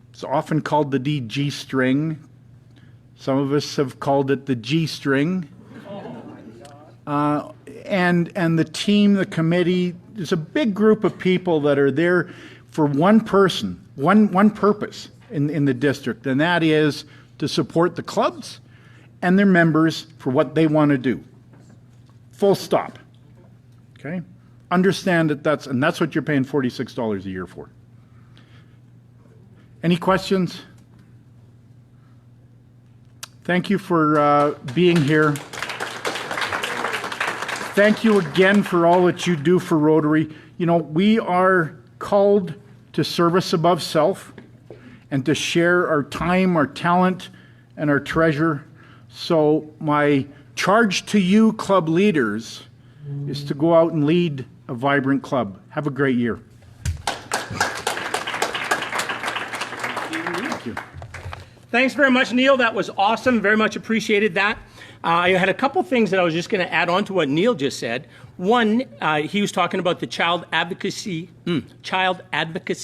it's often called the DG string. Some of us have called it the G string. And the team, the committee, there's a big group of people that are there for one person, one purpose in the district, and that is to support the clubs and their members for what they want to do. Full stop. Okay? Understand that that's what you're paying $46 a year for. Any questions? Thank you for being here. Thank you again for all that you do for Rotary. You know, we are called to service above self and to share our time, our talent, and our treasure. So my charge to you, club leaders, is to go out and lead a vibrant club. Have a great year. Thank you. Thanks very much, Neil. That was awesome. Very much appreciated that. I had a couple things that I was just going to add on to what Neil just said. One, he was talking about the Child Advocacy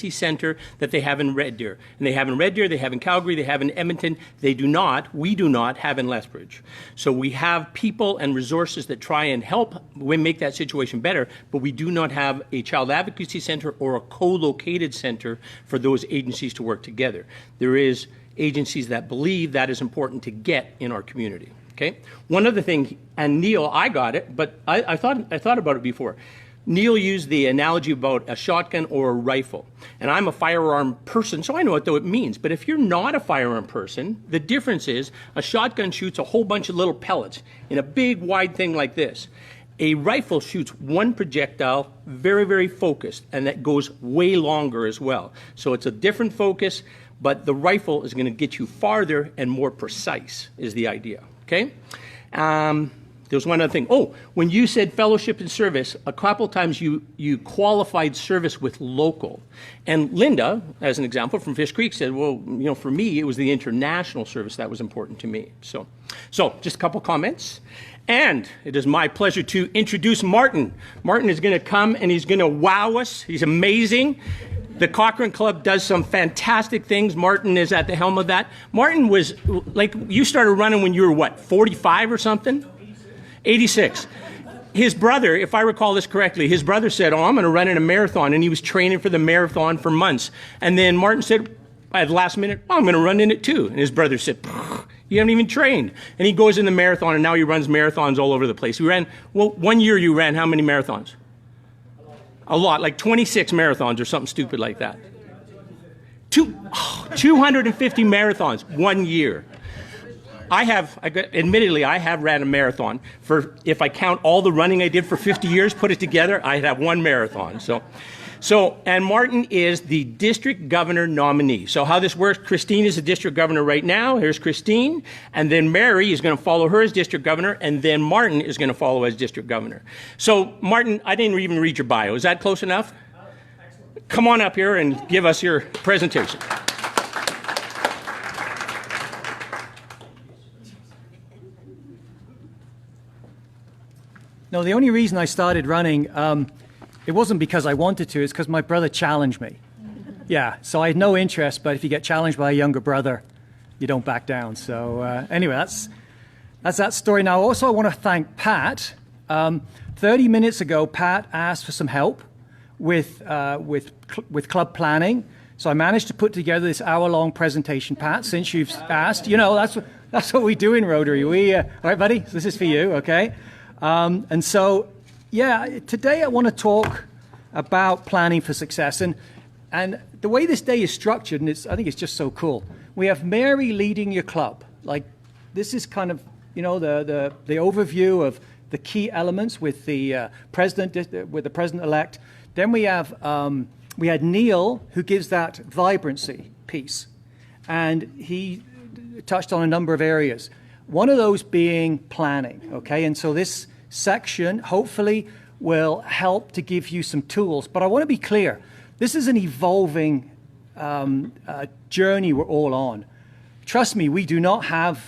Center that they have in Red Deer. And they have in Red Deer, they have in Calgary, they have in Edmonton. We do not have in Lethbridge. So we have people and resources that try and help make that situation better, but we do not have a Child Advocacy Center or a co-located center for those agencies to work together. There is agencies that believe that is important to get in our community. Okay. One other thing, and Neil, I got it, but I thought about it before. Neil used the analogy about a shotgun or a rifle, and I'm a firearm person, so I know what it means. But if you're not a firearm person, the difference is a shotgun shoots a whole bunch of little pellets in a big, wide thing like this. A rifle shoots one projectile, very, very focused, and that goes way longer as well. So it's a different focus, but the rifle is going to get you farther and more precise, is the idea. Okay? There's one other thing. Oh, when you said fellowship and service, a couple times you qualified service with local. And Linda, as an example from Fish Creek, said, well, you know, for me, it was the international service that was important to me. So just a couple comments. And it is my pleasure to introduce Martin. Martin is going to come and he's going to wow us. He's amazing. The Cochrane Club does some fantastic things. Martin is at the helm of that. Martin was, like, you started running when you were, what, 45 or something? 86. His brother, if I recall this correctly, his brother said, oh, I'm going to run in a marathon. And he was training for the marathon for months. And then Martin said, at the last minute, oh, I'm going to run in it too. And his brother said, you haven't even trained. And he goes in the marathon, and now he runs marathons all over the place. One year you ran how many marathons? A lot, like 26 marathons or something stupid like that. 250 marathons 1 year. Admittedly, I have ran a marathon. If I count all the running I did for 50 years, put it together, I'd have one marathon. So, and Martin is the district governor nominee. So how this works, Christine is the district governor right now. Here's Christine. And then Mary is going to follow her as district governor. And then Martin is going to follow as district governor. So, Martin, I didn't even read your bio. Is that close enough? Excellent. Come on up here and give us your presentation. No, the only reason I started running, it wasn't because I wanted to, it's because my brother challenged me. Yeah, so I had no interest, but if you get challenged by a younger brother, you don't back down. So anyway, that's that story. Now, also I want to thank Pat. 30 minutes ago, Pat asked for some help with club planning. So I managed to put together this hour-long presentation, Pat, since you've asked. You know, that's what we do in Rotary. All right, buddy, this is for you, okay? And so, yeah, today I want to talk about planning for success. And the way this day is structured, and I think it's just so cool. We have Mary leading your club. Like, this is kind of, you know, the overview of the key elements with the president-elect. Then we had Neil, who gives that vibrancy piece. And he touched on a number of areas. One of those being planning, okay? And so this section hopefully will help to give you some tools. But I want to be clear, this is an evolving journey we're all on. Trust me, we do not have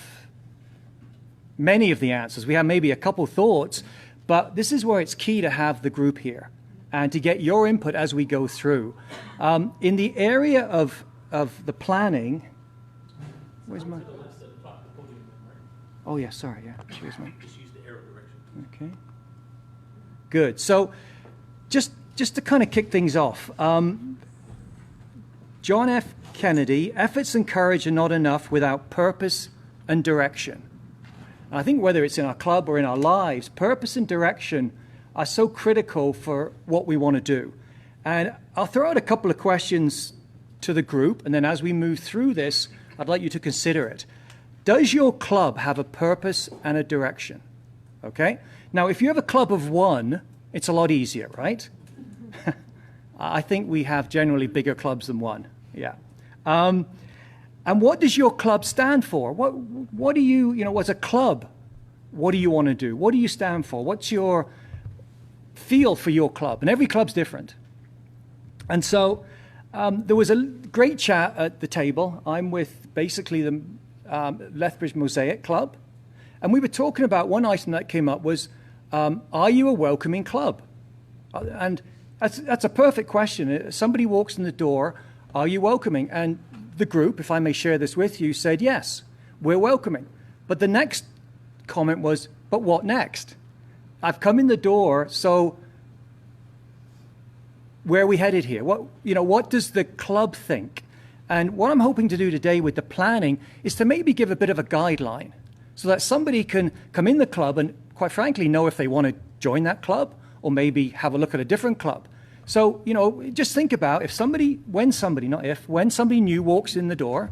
many of the answers. We have maybe a couple thoughts, but this is where it's key to have the group here and to get your input as we go through. In the area of the planning, where's my... Oh, yeah, sorry, yeah. Cheers, mate. Just use the arrow direction. Okay. Good. So just to kind of kick things off, John F. Kennedy, efforts and courage are not enough without purpose and direction. And I think whether it's in our club or in our lives, purpose and direction are so critical for what we want to do. And I'll throw out a couple of questions to the group, and then as we move through this, I'd like you to consider it. Does your club have a purpose and a direction? Okay? Now, if you have a club of one, it's a lot easier, right? I think we have generally bigger clubs than one. Yeah. And what does your club stand for? What do you, as a club, what do you want to do? What do you stand for? What's your feel for your club? And every club's different. And so there was a great chat at the table. I'm with basically the Lethbridge Mosaic Club. And we were talking about one item that came up was, are you a welcoming club? And that's a perfect question. Somebody walks in the door, are you welcoming? And the group, if I may share this with you, said, yes, we're welcoming. But the next comment was, but what next? I've come in the door, so where are we headed here? What does the club think? And what I'm hoping to do today with the planning is to maybe give a bit of a guideline so that somebody can come in the club and, quite frankly, know if they want to join that club or maybe have a look at a different club. So, just think about when somebody new walks in the door,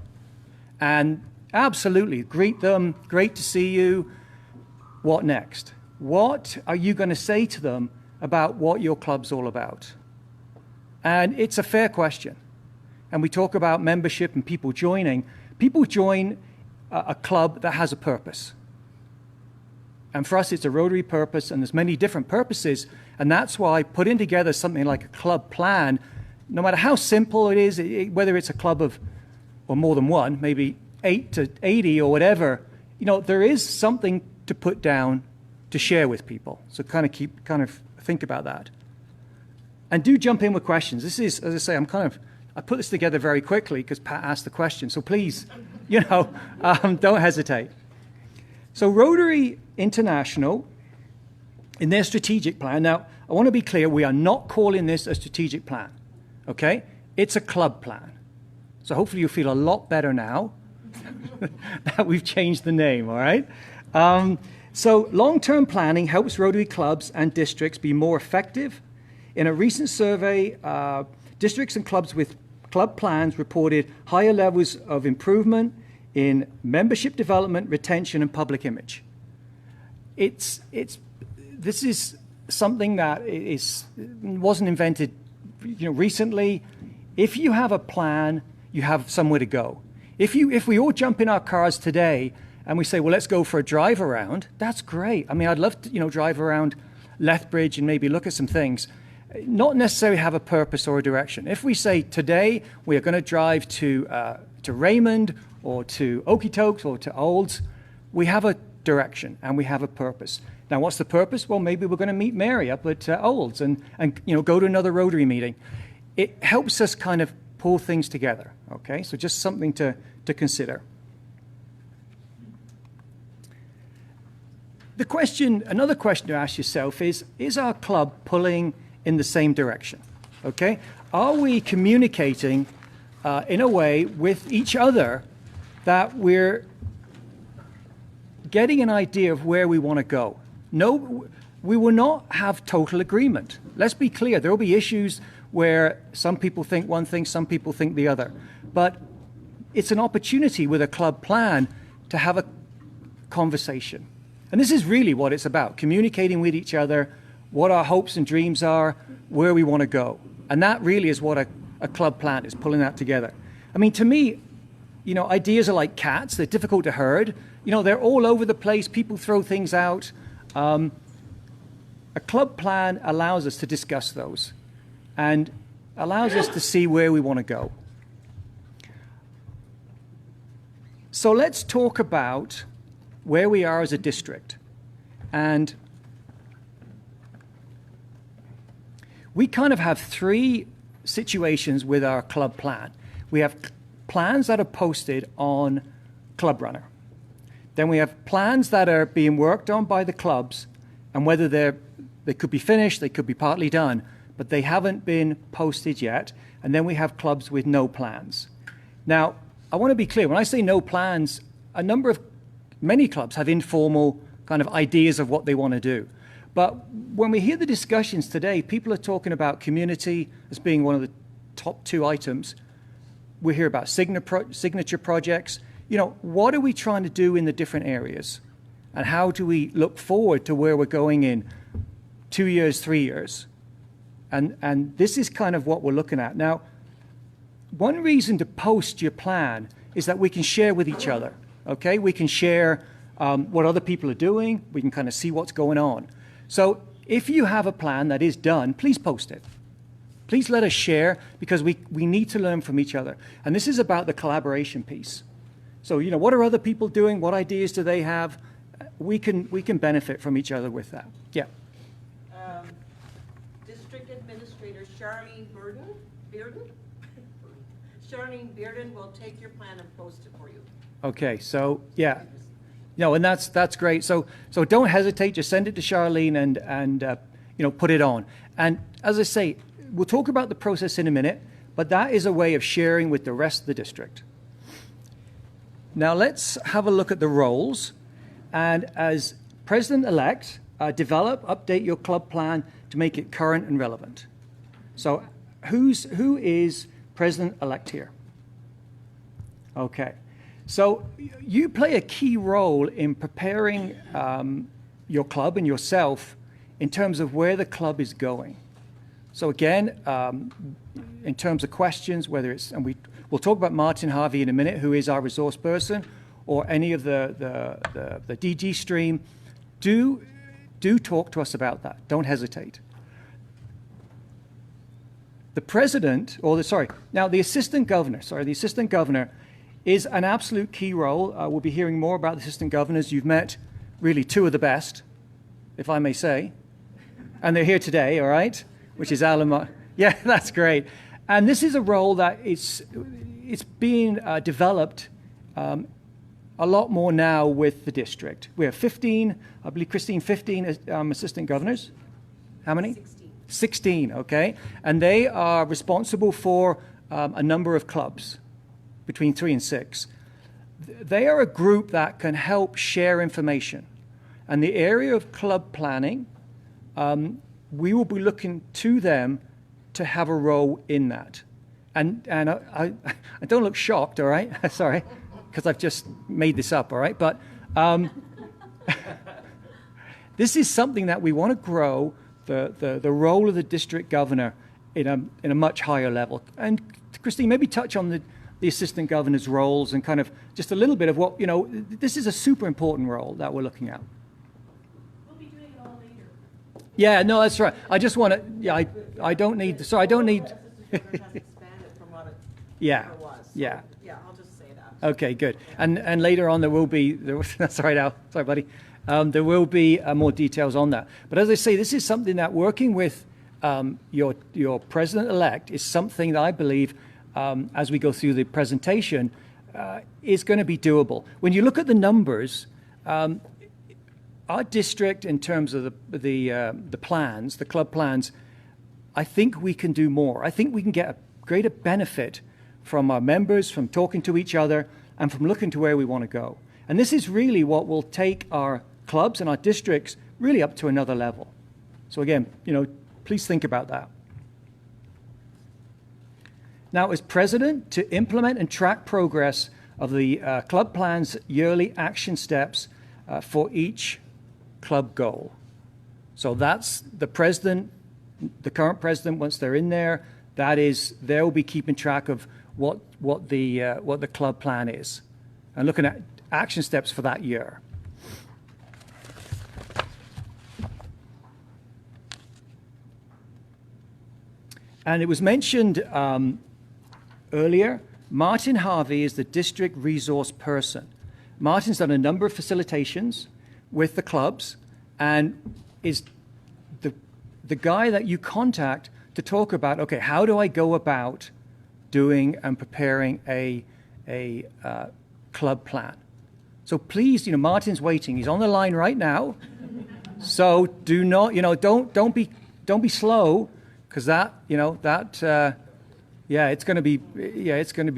and absolutely greet them, great to see you. What next? What are you going to say to them about what your club's all about? And it's a fair question. And we talk about membership and people joining. People join a club that has a purpose. And for us, it's a Rotary purpose, and there's many different purposes. And that's why putting together something like a club plan, no matter how simple it is, whether it's a club of, or more than one, maybe 8 to 80 or whatever, there is something to put down to share with people. So kind of think about that. And do jump in with questions. This is, as I say, I put this together very quickly because Pat asked the question. So please, don't hesitate. So Rotary International, in their strategic plan, now I want to be clear, we are not calling this a strategic plan, okay? It's a club plan. So hopefully you'll feel a lot better now that we've changed the name, all right? So long-term planning helps Rotary clubs and districts be more effective. In a recent survey, districts and clubs with club plans reported higher levels of improvement in membership development, retention, and public image. This is something that wasn't invented recently, if you have a plan, you have somewhere to go. If we all jump in our cars today and we say, well, let's go for a drive around, that's great. I mean, I'd love to, drive around Lethbridge and maybe look at some things. Not necessarily have a purpose or a direction. If we say today we are going to drive to Raymond or to Okotoks or to Olds, we have a direction and we have a purpose. Now, what's the purpose? Well, maybe we're going to meet Mary up at Olds and go to another Rotary meeting. It helps us kind of pull things together. Okay, so just something to consider. Another question to ask yourself is our club pulling in the same direction? Okay, are we communicating in a way with each other that we're getting an idea of where we want to go? No, we will not have total agreement. Let's be clear, there will be issues where some people think one thing, some people think the other. But it's an opportunity with a club plan to have a conversation. And this is really what it's about, communicating with each other, what our hopes and dreams are, where we want to go. And that really is what a club plan is, pulling that together. I mean, to me, ideas are like cats. They're difficult to herd. They're all over the place. People throw things out. A club plan allows us to discuss those and allows us to see where we want to go. So let's talk about where we are as a district. And we kind of have three situations with our club plan. We have plans that are posted on Club Runner. Then we have plans that are being worked on by the clubs, and whether they could be finished, they could be partly done, but they haven't been posted yet. And then we have clubs with no plans. Now, I want to be clear. When I say no plans, many clubs have informal kind of ideas of what they want to do. But when we hear the discussions today, people are talking about community as being one of the top two items. We hear about signature projects. What are we trying to do in the different areas? And how do we look forward to where we're going in 2 years, 3 years? And this is kind of what we're looking at. Now, one reason to post your plan is that we can share with each other. Okay? We can share what other people are doing. We can kind of see what's going on. So if you have a plan that is done, please post it. Please let us share, because we need to learn from each other. And this is about the collaboration piece. So, what are other people doing? What ideas do they have? We can benefit from each other with that. Yeah. District Administrator Charlene Bearden will take your plan and post it for you. Okay, so yeah. No, and that's great. So don't hesitate. Just send it to Charlene and put it on. And as I say, we'll talk about the process in a minute, but that is a way of sharing with the rest of the district. Now let's have a look at the roles. And as President-elect, update your club plan to make it current and relevant. So who is President-elect here? Okay. So you play a key role in preparing your club and yourself in terms of where the club is going. So again, in terms of questions, whether it's, and we'll talk about Martin Harvey in a minute, who is our resource person, or any of the DG stream, do talk to us about that. Don't hesitate. The president, the assistant governor is an absolute key role. We'll be hearing more about the assistant governors. You've met really two of the best, if I may say. And they're here today, all right? Which is Allan. Yeah, that's great. And this is a role that it's being developed a lot more now with the district. We have 15, I believe, Christine, 15 assistant governors. How many? 16. 16, okay. And they are responsible for a number of clubs, between 3 and 6. They are a group that can help share information. And the area of club planning, we will be looking to them to have a role in that. And I don't look shocked, all right? Sorry, because I've just made this up, all right? But this is something that we want to grow, the role of the district governor in a much higher level. And Christine, maybe touch on the assistant governor's roles and kind of just a little bit of what, this is a super important role that we're looking at. We'll be doing it all later. Yeah, no, that's right. I just want to, yeah, I don't need, so I don't need. Assistant Governor has expanded from what it Yeah, ever was. So, yeah. Yeah, I'll just say that. Okay, good. And later on there will be, that's all right, Al. Sorry, buddy. There will be more details on that. But as I say, this is something that working with your president-elect is something that I believe, as we go through the presentation, is going to be doable. When you look at the numbers, our district, in terms of the plans, the club plans, I think we can do more. I think we can get a greater benefit from our members, from talking to each other, and from looking to where we want to go. And this is really what will take our clubs and our districts really up to another level. So again, please think about that. Now, as president, to implement and track progress of the club plan's yearly action steps for each club goal. So that's the president, the current president, once they're in there, that is, they'll be keeping track of what the club plan is and looking at action steps for that year. And it was mentioned earlier, Martin Harvey is the district resource person. Martin's done a number of facilitations with the clubs and is the guy that you contact to talk about, okay, how do I go about doing and preparing a club plan? So please, Martin's waiting. He's on the line right now. So do not, don't be slow, because it's going to be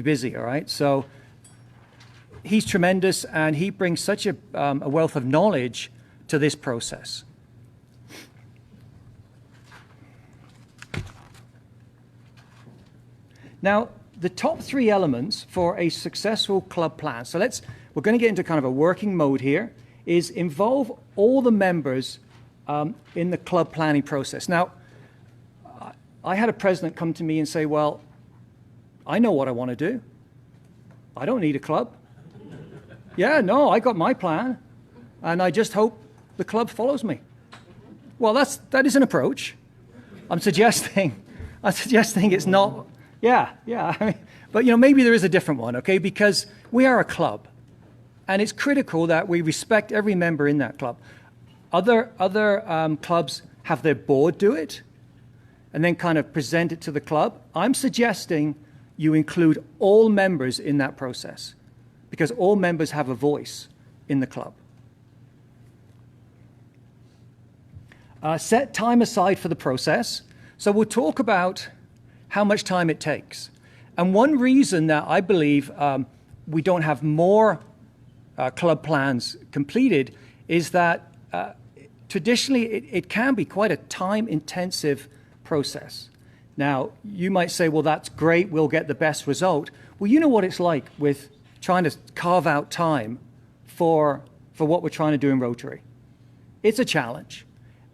busy. All right. So he's tremendous, and he brings such a wealth of knowledge to this process. Now, the top 3 elements for a successful club plan. So we're going to get into kind of a working mode here, is involve all the members in the club planning process. Now, I had a president come to me and say, well, I know what I want to do. I don't need a club. Yeah, no, I got my plan, and I just hope the club follows me. Well, that is an approach. I'm suggesting it's not. Yeah. I mean, but maybe there is a different one, okay? Because we are a club, and it's critical that we respect every member in that club. Other clubs have their board do it, and then kind of present it to the club. I'm suggesting you include all members in that process, because all members have a voice in the club. Set time aside for the process. So we'll talk about how much time it takes. And one reason that I believe we don't have more club plans completed is that traditionally it can be quite a time-intensive process. Now, you might say, well, that's great, we'll get the best result. Well, you know what it's like with trying to carve out time for what we're trying to do in Rotary. It's a challenge.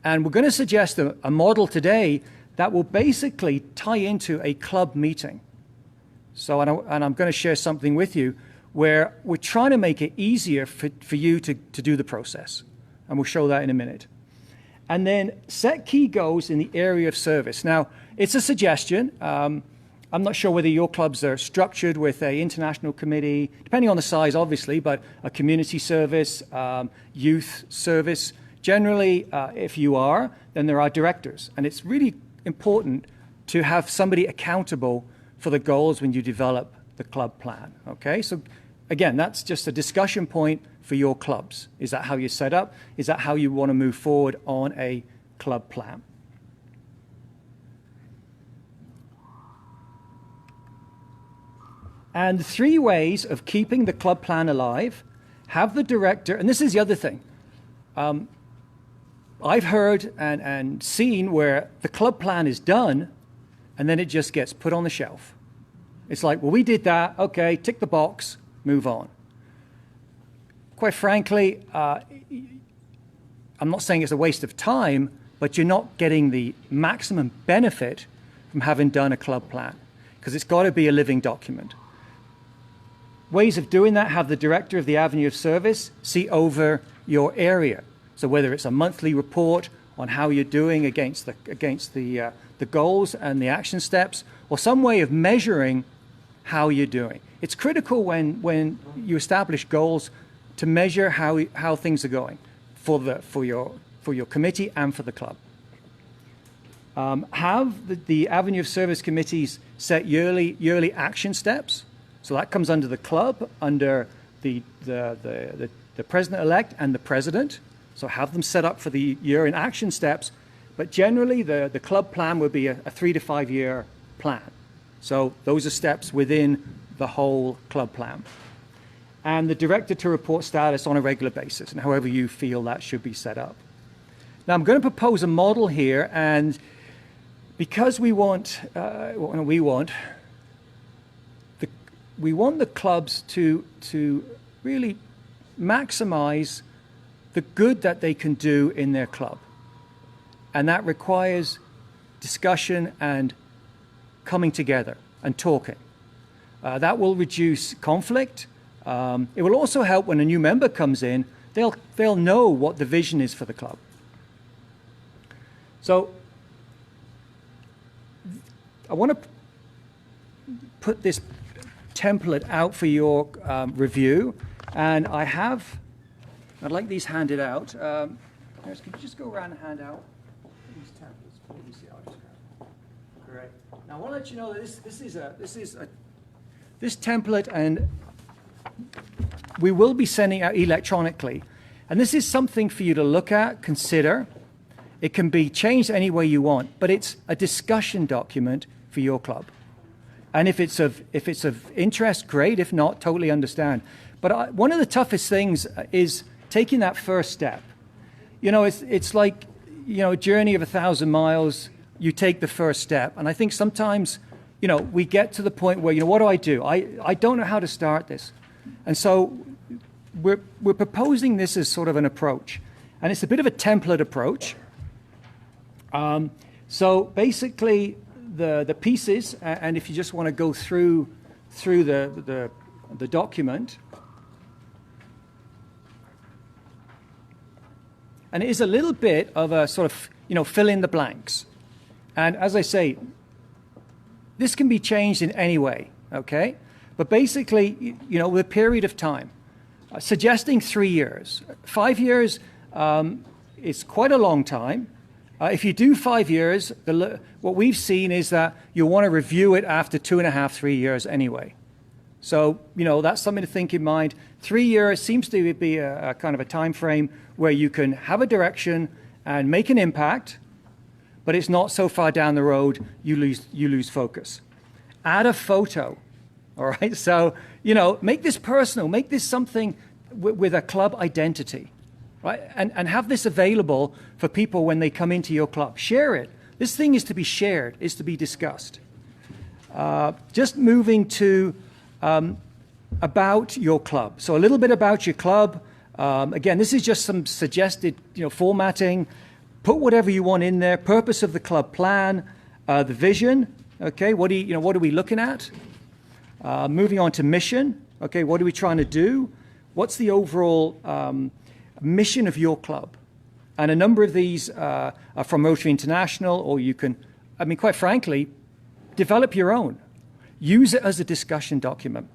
And we're going to suggest a model today that will basically tie into a club meeting. So, and I'm going to share something with you where we're trying to make it easier for you to do the process. And we'll show that in a minute. And then set key goals in the area of service. Now, it's a suggestion. I'm not sure whether your clubs are structured with an international committee, depending on the size, obviously, but a community service, youth service. Generally, if you are, then there are directors. And it's really important to have somebody accountable for the goals when you develop the club plan. Okay, so again, that's just a discussion point for your clubs. Is that how you're set up? Is that how you want to move forward on a club plan? And 3 ways of keeping the club plan alive. Have the director, and this is the other thing. I've heard and seen where the club plan is done and then it just gets put on the shelf. It's like, well, we did that. Okay, tick the box, move on. Quite frankly, I'm not saying it's a waste of time, but you're not getting the maximum benefit from having done a club plan, because it's got to be a living document. Ways of doing that: have the director of the avenue of service see over your area. So whether it's a monthly report on how you're doing against the goals and the action steps, or some way of measuring how you're doing. It's critical when you establish goals to measure how things are going for your committee and for the club. Have the avenue of service committees set yearly action steps. So that comes under the club, under the president-elect and the president. So have them set up for the year in action steps. But generally, the club plan would be a 3 to 5 year plan. So those are steps within the whole club plan. And the director to report status on a regular basis, and however you feel that should be set up. Now, I'm going to propose a model here, and because we want the clubs to really maximize the good that they can do in their club. And that requires discussion and coming together and talking. That will reduce conflict. It will also help when a new member comes in, they'll know what the vision is for the club. So I want to put this template out for your review, and I'd like these handed out. Could you just go around and hand out these templates? Let me see how it's going. Great. Now I want to let you know that this template, and we will be sending out electronically. And this is something for you to look at, consider. It can be changed any way you want, but it's a discussion document for your club. And if it's of interest, great. If not, totally understand. But one of the toughest things is taking that first step. You know, it's like, you know, a journey of 1,000 miles. You take the first step, and I think sometimes, you know, we get to the point where, you know, what do? I don't know how to start this, and so we're proposing this as sort of an approach, and it's a bit of a template approach. So basically, the pieces, and if you just want to go through the document, and it is a little bit of a sort of, you know, fill in the blanks, and as I say, this can be changed in any way, okay? But basically, you know, with a period of time, suggesting 3 years. 5 years is quite a long time. If you do 5 years, what we've seen is that you'll want to review it after 2.5, 3 years anyway. So, you know, that's something to think in mind. 3 years seems to be a kind of a time frame where you can have a direction and make an impact, but it's not so far down the road you lose focus. Add a photo, all right? So, you know, make this personal, make this something with a club identity. Right? And have this available for people when they come into your club. Share it. This thing is to be shared, is to be discussed. Just moving to about your club. So a little bit about your club. Again, this is just some suggested, you know, formatting. Put whatever you want in there. Purpose of the club plan, the vision. Okay, what are we looking at? Moving on to mission. Okay, what are we trying to do? What's the overall mission of your club? And a number of these are from Rotary International, or you can, I mean, quite frankly, develop your own. Use it as a discussion document.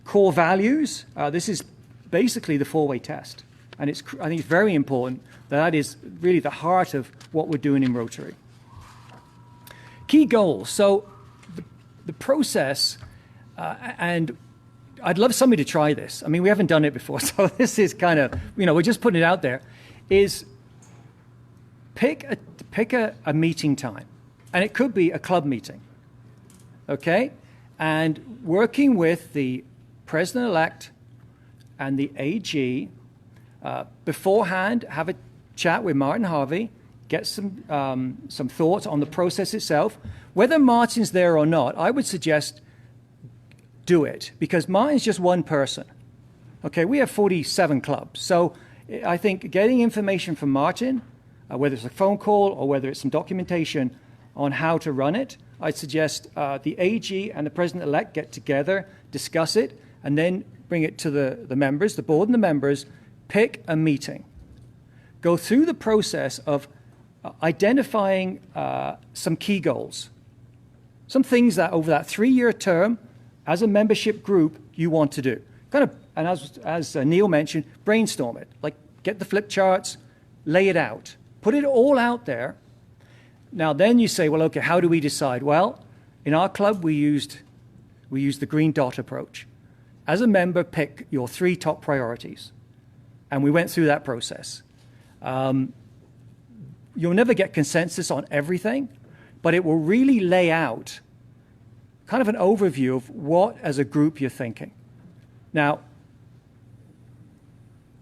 Core values, this is basically the four-way test. And I think it's very important that is really the heart of what we're doing in Rotary. Key goals. So the process, and I'd love somebody to try this. I mean, we haven't done it before, so this is kind of, you know, we're just putting it out there, is pick a meeting time. And it could be a club meeting, okay? And working with the president-elect and the AG, beforehand, have a chat with Martin Harvey, get some thoughts on the process itself. Whether Martin's there or not, I would suggest do it, because Martin's just one person. Okay, we have 47 clubs. So I think getting information from Martin, whether it's a phone call or whether it's some documentation on how to run it, I'd suggest the AG and the president-elect get together, discuss it, and then bring it to the members, the board and the members, pick a meeting. Go through the process of identifying some key goals, some things that over that 3-year term, as a membership group, you want to do. Kind of, and as Neil mentioned, brainstorm it. Like, get the flip charts, lay it out, put it all out there. Now, then you say, well, okay, how do we decide? Well, in our club, we used the green dot approach. As a member, pick your 3 top priorities. And we went through that process. You'll never get consensus on everything, but it will really lay out kind of an overview of what, as a group, you're thinking. Now,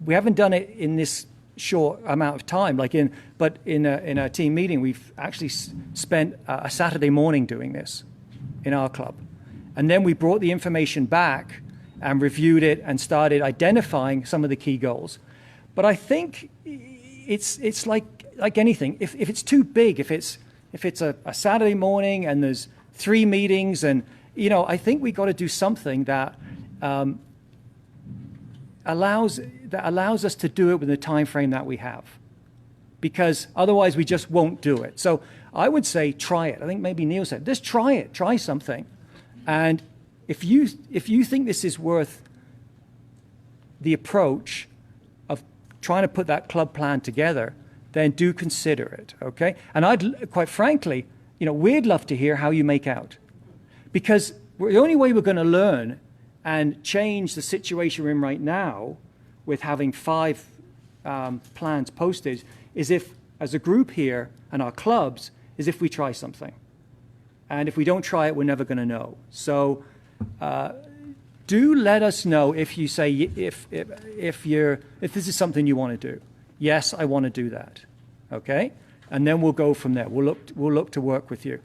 we haven't done it in this short amount of time, but in a team meeting, we've actually spent a Saturday morning doing this in our club. And then we brought the information back and reviewed it and started identifying some of the key goals. But I think it's like anything. If it's too big, if it's a Saturday morning and there's 3 meetings, and I think we got to do something that allows us to do it within the time frame that we have, because otherwise we just won't do it. So I would say try it. I think maybe Neil said, just try it, try something. And if you think this is worth the approach of trying to put that club plan together, then do consider it, okay? And quite frankly, we'd love to hear how you make out, because the only way we're going to learn and change the situation we're in right now with having 5 plans posted is if, as a group here and our clubs, is if we try something. And if we don't try it, we're never going to know. So do let us know if you say, if this is something you want to do. Yes, I want to do that. Okay? And then we'll go from there. We'll look to work with you.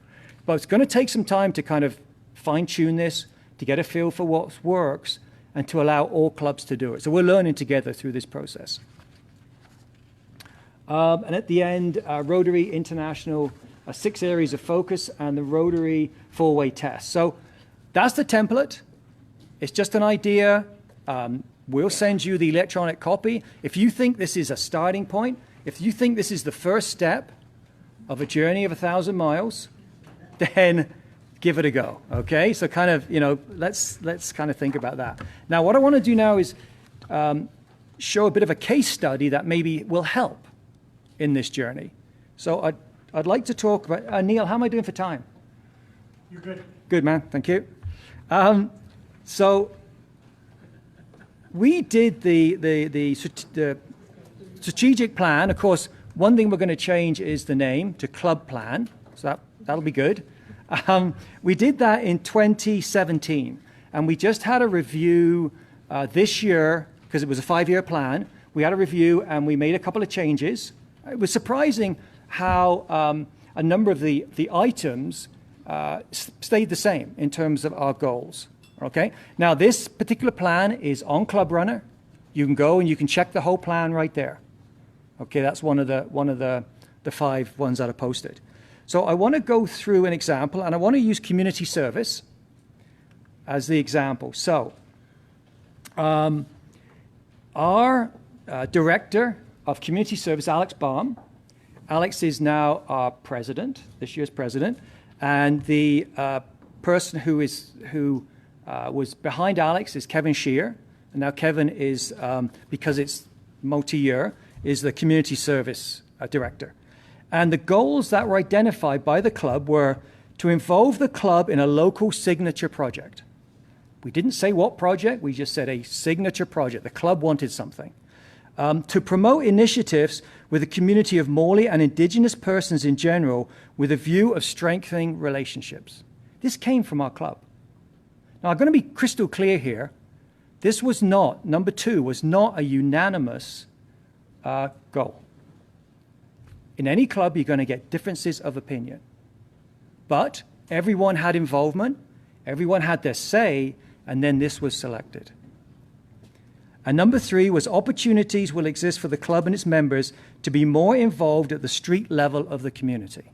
But it's going to take some time to kind of fine-tune this, to get a feel for what works, and to allow all clubs to do it. So we're learning together through this process. And at the end, Rotary International, 6 areas of focus, and the Rotary 4-way test. So that's the template. It's just an idea. We'll send you the electronic copy. If you think this is a starting point, if you think this is the first step of a journey of 1,000 miles, then give it a go, okay? So kind of, let's kind of think about that. Now, what I want to do now is show a bit of a case study that maybe will help in this journey. So I'd like to talk about, Neil, how am I doing for time? You're good. Good, man, thank you. So we did the strategic plan. Of course, one thing we're going to change is the name to Club Plan, so that'll be good. We did that in 2017, and we just had a review this year, because it was a 5-year plan. We had a review, and we made a couple of changes. It was surprising how a number of the items stayed the same in terms of our goals. Okay. Now, this particular plan is on Club Runner. You can go and you can check the whole plan right there. Okay, that's one of the 5 ones that are posted. So I want to go through an example, and I want to use community service as the example. So our director of community service, Alex Baum. Alex is now our president, this year's president, and the person who was behind Alex is Kevin Shear. And now Kevin is, because it's multi-year, is the community service director. And the goals that were identified by the club were to involve the club in a local signature project. We didn't say what project, we just said a signature project. The club wanted something. To promote initiatives with the community of Morley and Indigenous persons in general with a view of strengthening relationships. This came from our club. Now, I'm going to be crystal clear here. This was not, number 2, was not a unanimous goal. In any club, you're going to get differences of opinion. But everyone had involvement, everyone had their say, and then this was selected. And number 3 was opportunities will exist for the club and its members to be more involved at the street level of the community.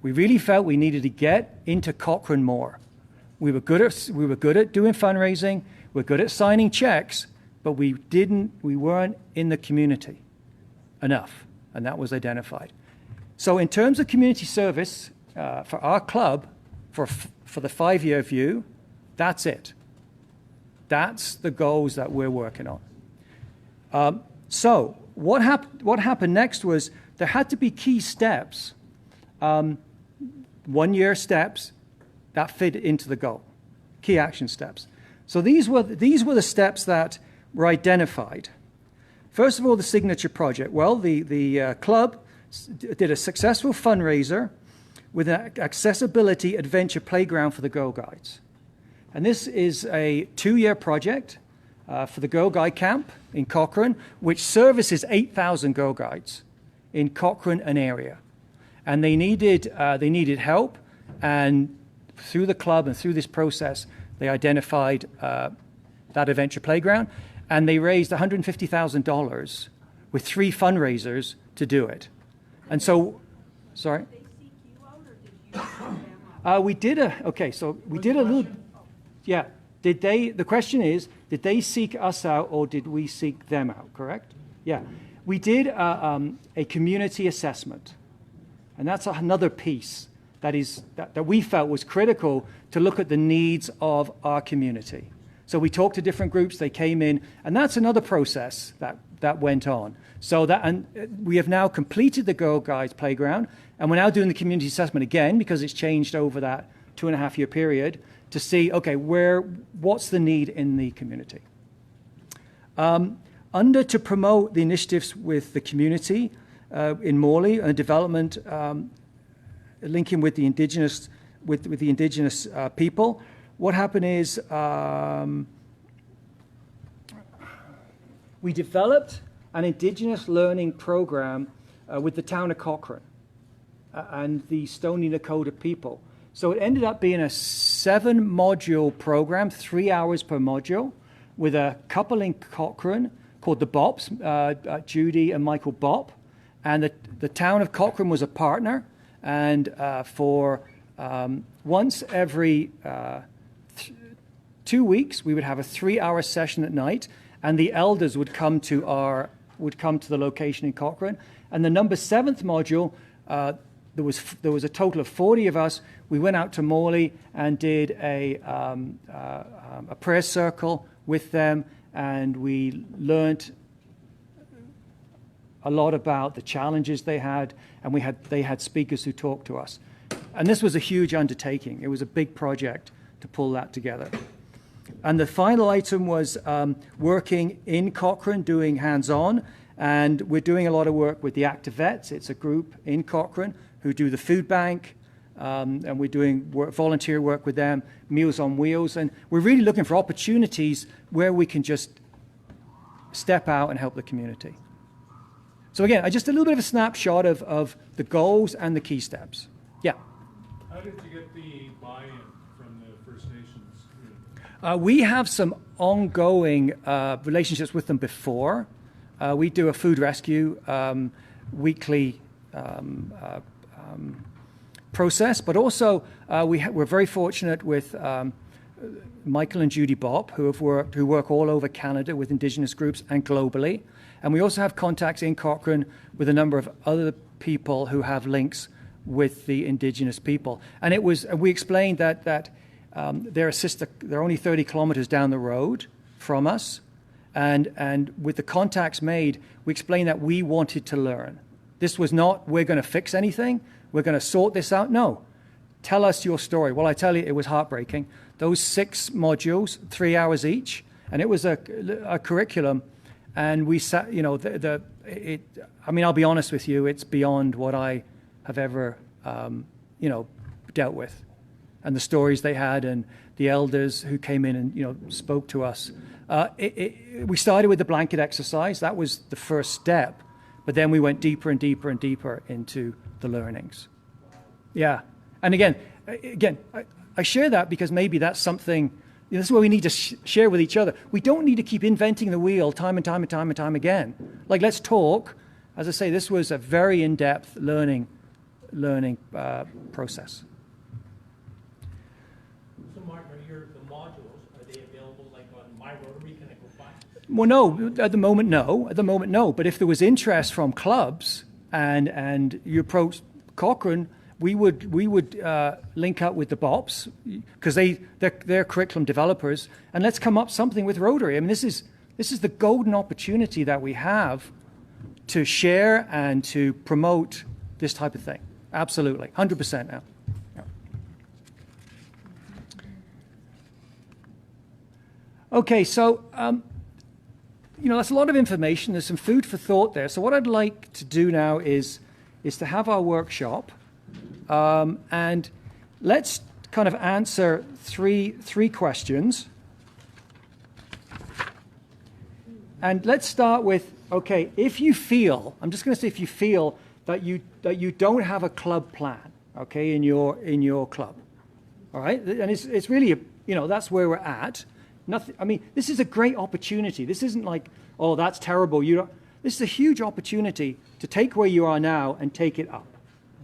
We really felt we needed to get into Cochrane more. We were good at doing fundraising, we're good at signing checks, but we weren't in the community enough, and that was identified. So in terms of community service, for our club, for the 5-year view, that's it. That's the goals that we're working on. So what happened next was there had to be key steps, 1-year steps that fit into the goal, key action steps. So these were the steps that were identified. First of all, the signature project. Well, the club did a successful fundraiser with an accessibility adventure playground for the Girl Guides. And this is a 2-year project for the Girl Guide Camp in Cochrane, which services 8,000 Girl Guides in Cochrane and area. And they needed help, and through the club and through this process, they identified that adventure playground, and they raised $150,000 with 3 fundraisers to do it. And so, sorry? Did they seek you out, or did you seek them out? We did a little, yeah. The question is, did they seek us out or did we seek them out, correct? Yeah. We did a community assessment. And that's another piece that we felt was critical to look at the needs of our community. So we talked to different groups, they came in, and that's another process that went on. And we have now completed the Girl Guides playground, and we're now doing the community assessment again because it's changed over that 2.5-year period to see, okay, what's the need in the community. To promote the initiatives with the community in Morley and development, linking with the indigenous people. What happened is we developed an indigenous learning program with the town of Cochrane and the Stoney Nakoda people. So it ended up being a 7-module program, 3 hours per module, with a couple in Cochrane called the Bops, Judy and Michael Bopp. And the town of Cochrane was a partner. And for once every 2 weeks, we would have a 3-hour session at night, and the elders would come to the location in Cochrane. And the number 7th module, there was a total of 40 of us. We went out to Morley and did a prayer circle with them, and we learned a lot about the challenges they had, and they had speakers who talked to us. And this was a huge undertaking. It was a big project to pull that together. And the final item was working in Cochrane, doing hands-on, and we're doing a lot of work with the Active Vets. It's a group in Cochrane who do the food bank, and we're doing volunteer work with them, Meals on Wheels, and we're really looking for opportunities where we can just step out and help the community. So again, just a little bit of a snapshot of the goals and the key steps. Yeah? How did you get the buy-in from the First Nations? We have some ongoing relationships with them before. We do a food rescue weekly process, but also we're very fortunate with Michael and Judy Bopp, who work all over Canada with Indigenous groups and globally. And we also have contacts in Cochrane with a number of other people who have links with the Indigenous people. And we explained that they're only 30 kilometers down the road from us. And with the contacts made, we explained that we wanted to learn. This was not, we're going to fix anything, we're going to sort this out. No. Tell us your story. Well, I tell you, it was heartbreaking. Those 6 modules, 3 hours each, and it was a curriculum. And we sat, I'll be honest with you, it's beyond what I have ever, dealt with. And the stories they had and the elders who came in and, spoke to us. We started with the blanket exercise. That was the first step. But then we went deeper and deeper and deeper into the learnings. Yeah. And again, I share that because maybe that's something, this is what we need to share with each other. We don't need to keep inventing the wheel time and time and time and time again. Like, let's talk. As I say, this was a very in-depth learning learning process. So Martin, the modules, are they available like on My Rotary? Can I go find? Well, no, at the moment, no. At the moment, no. But if there was interest from clubs and you approach Cochrane, we would link up with the BOPs because they're curriculum developers, and let's come up something with Rotary. I mean, this is the golden opportunity that we have to share and to promote this type of thing. Absolutely, 100% now. Yeah. Okay, so that's a lot of information. There's some food for thought there. So what I'd like to do now is to have our workshop. And let's kind of answer three questions. And let's start with, okay, if you feel, I'm just going to say if you feel that you don't have a club plan, okay, in your club, all right? And it's really, that's where we're at. Nothing. I mean, this is a great opportunity. This isn't like, oh, that's terrible. This is a huge opportunity to take where you are now and take it up.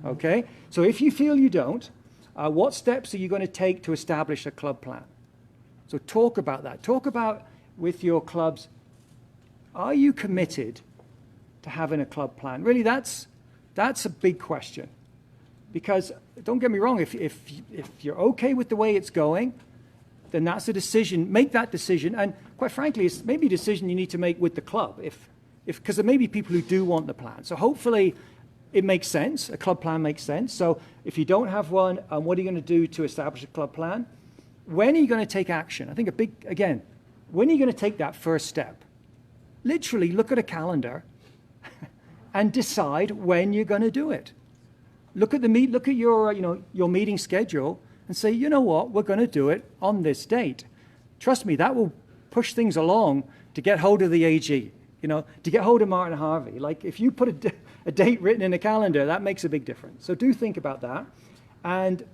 Okay? So if you feel you don't, what steps are you going to take to establish a club plan? So talk about that. Talk about with your clubs, are you committed to having a club plan? Really, that's a big question. Because don't get me wrong, if you're okay with the way it's going, then that's a decision. Make that decision. And quite frankly, it's maybe a decision you need to make with the club. Because there may be people who do want the plan. So hopefully it makes sense. A club plan makes sense. So if you don't have one, what are you going to do to establish a club plan? When are you going to take action? I think when are you going to take that first step? Literally look at a calendar and decide when you're going to do it. Look at your meeting schedule and say, you know what, we're going to do it on this date. Trust me, that will push things along to get hold of the AG, to get hold of Martin Harvey. Like if you put a date written in a calendar, that makes a big difference. So do think about that. And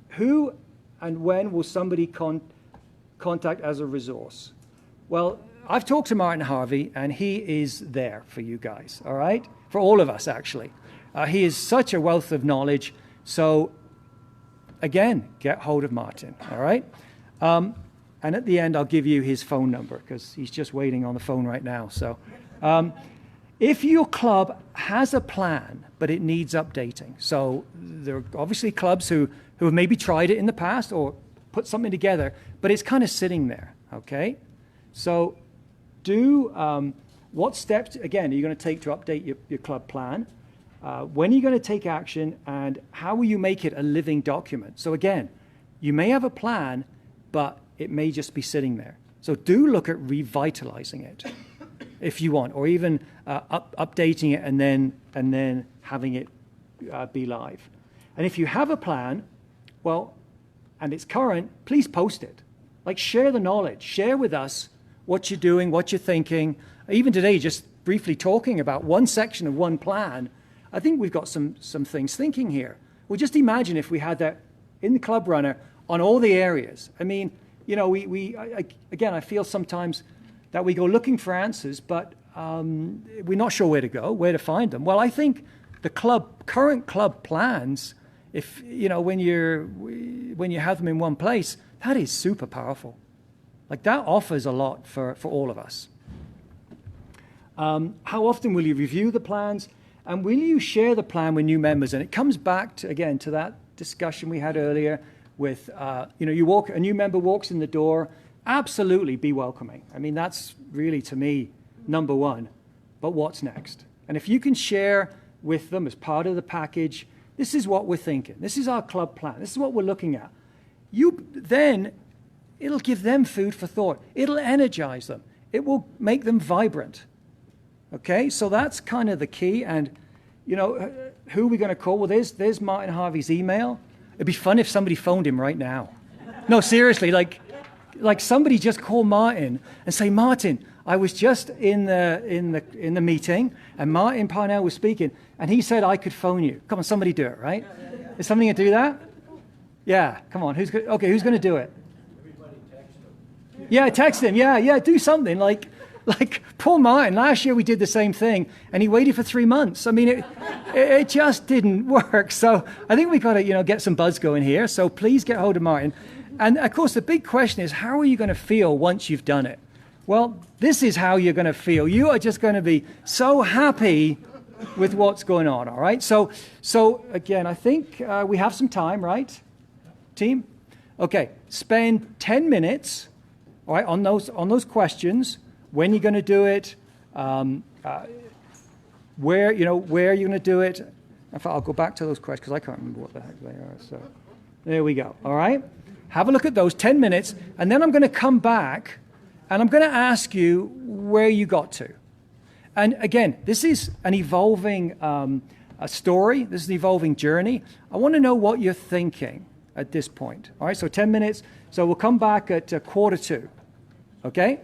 who and when will somebody contact as a resource? Well, I've talked to Martin Harvey, and he is there for you guys, all right? For all of us, actually. He is such a wealth of knowledge. So again, get hold of Martin, all right? And at the end, I'll give you his phone number because he's just waiting on the phone right now. So if your club has a plan, but it needs updating, so there are obviously clubs who have maybe tried it in the past or put something together, but it's kind of sitting there, okay? So what steps, again, are you going to take to update your club plan? When are you going to take action, and how will you make it a living document? So again, you may have a plan, but it may just be sitting there. So do look at revitalizing it if you want, or even updating it and then having it be live. And if you have a plan, well, and it's current, please post it. Like share the knowledge, share with us what you're doing, what you're thinking. Even today, just briefly talking about one section of one plan, I think we've got some things thinking here. Well, just imagine if we had that in the Club Runner on all the areas. I mean, I feel sometimes that we go looking for answers, but we're not sure where to go, where to find them. Well, I think the current club plans, if when you have them in one place, that is super powerful. Like that offers a lot for all of us. How often will you review the plans? And will you share the plan with new members? And it comes back to that discussion we had earlier with, a new member walks in the door, absolutely be welcoming. I mean, that's really, to me, number one. But what's next? And if you can share with them as part of the package, this is what we're thinking. This is our club plan. This is what we're looking at. Then it'll give them food for thought. It'll energize them. It will make them vibrant. Okay, so that's kind of the key. And, who are we going to call? Well, there's Martin Harvey's email. It'd be fun if somebody phoned him right now. No, seriously, like somebody just call Martin and say, Martin, I was just in the meeting, and Martin Parnell was speaking, and he said I could phone you. Come on, somebody do it, right? Is somebody going to do that? Yeah, come on. Who's going to do it? Everybody text him. Yeah, text him. Yeah, do something. Like, Like, poor Martin, last year we did the same thing, and he waited for 3 months. I mean, it just didn't work. So I think we've got to, get some buzz going here. So please get hold of Martin. And, of course, the big question is, how are you going to feel once you've done it? Well, this is how you're going to feel. You are just going to be so happy with what's going on, all right? So again, I think we have some time, right, team? Okay, spend 10 minutes, all right, on those questions. When you're going to do it, where you're going to do it. In fact, I'll go back to those questions because I can't remember what the heck they are. So there we go. All right, have a look at those 10 minutes, and then I'm going to come back, and I'm going to ask you where you got to. And again, this is an evolving a story. This is an evolving journey. I want to know what you're thinking at this point. All right, so 10 minutes. So we'll come back at 1:45. Okay.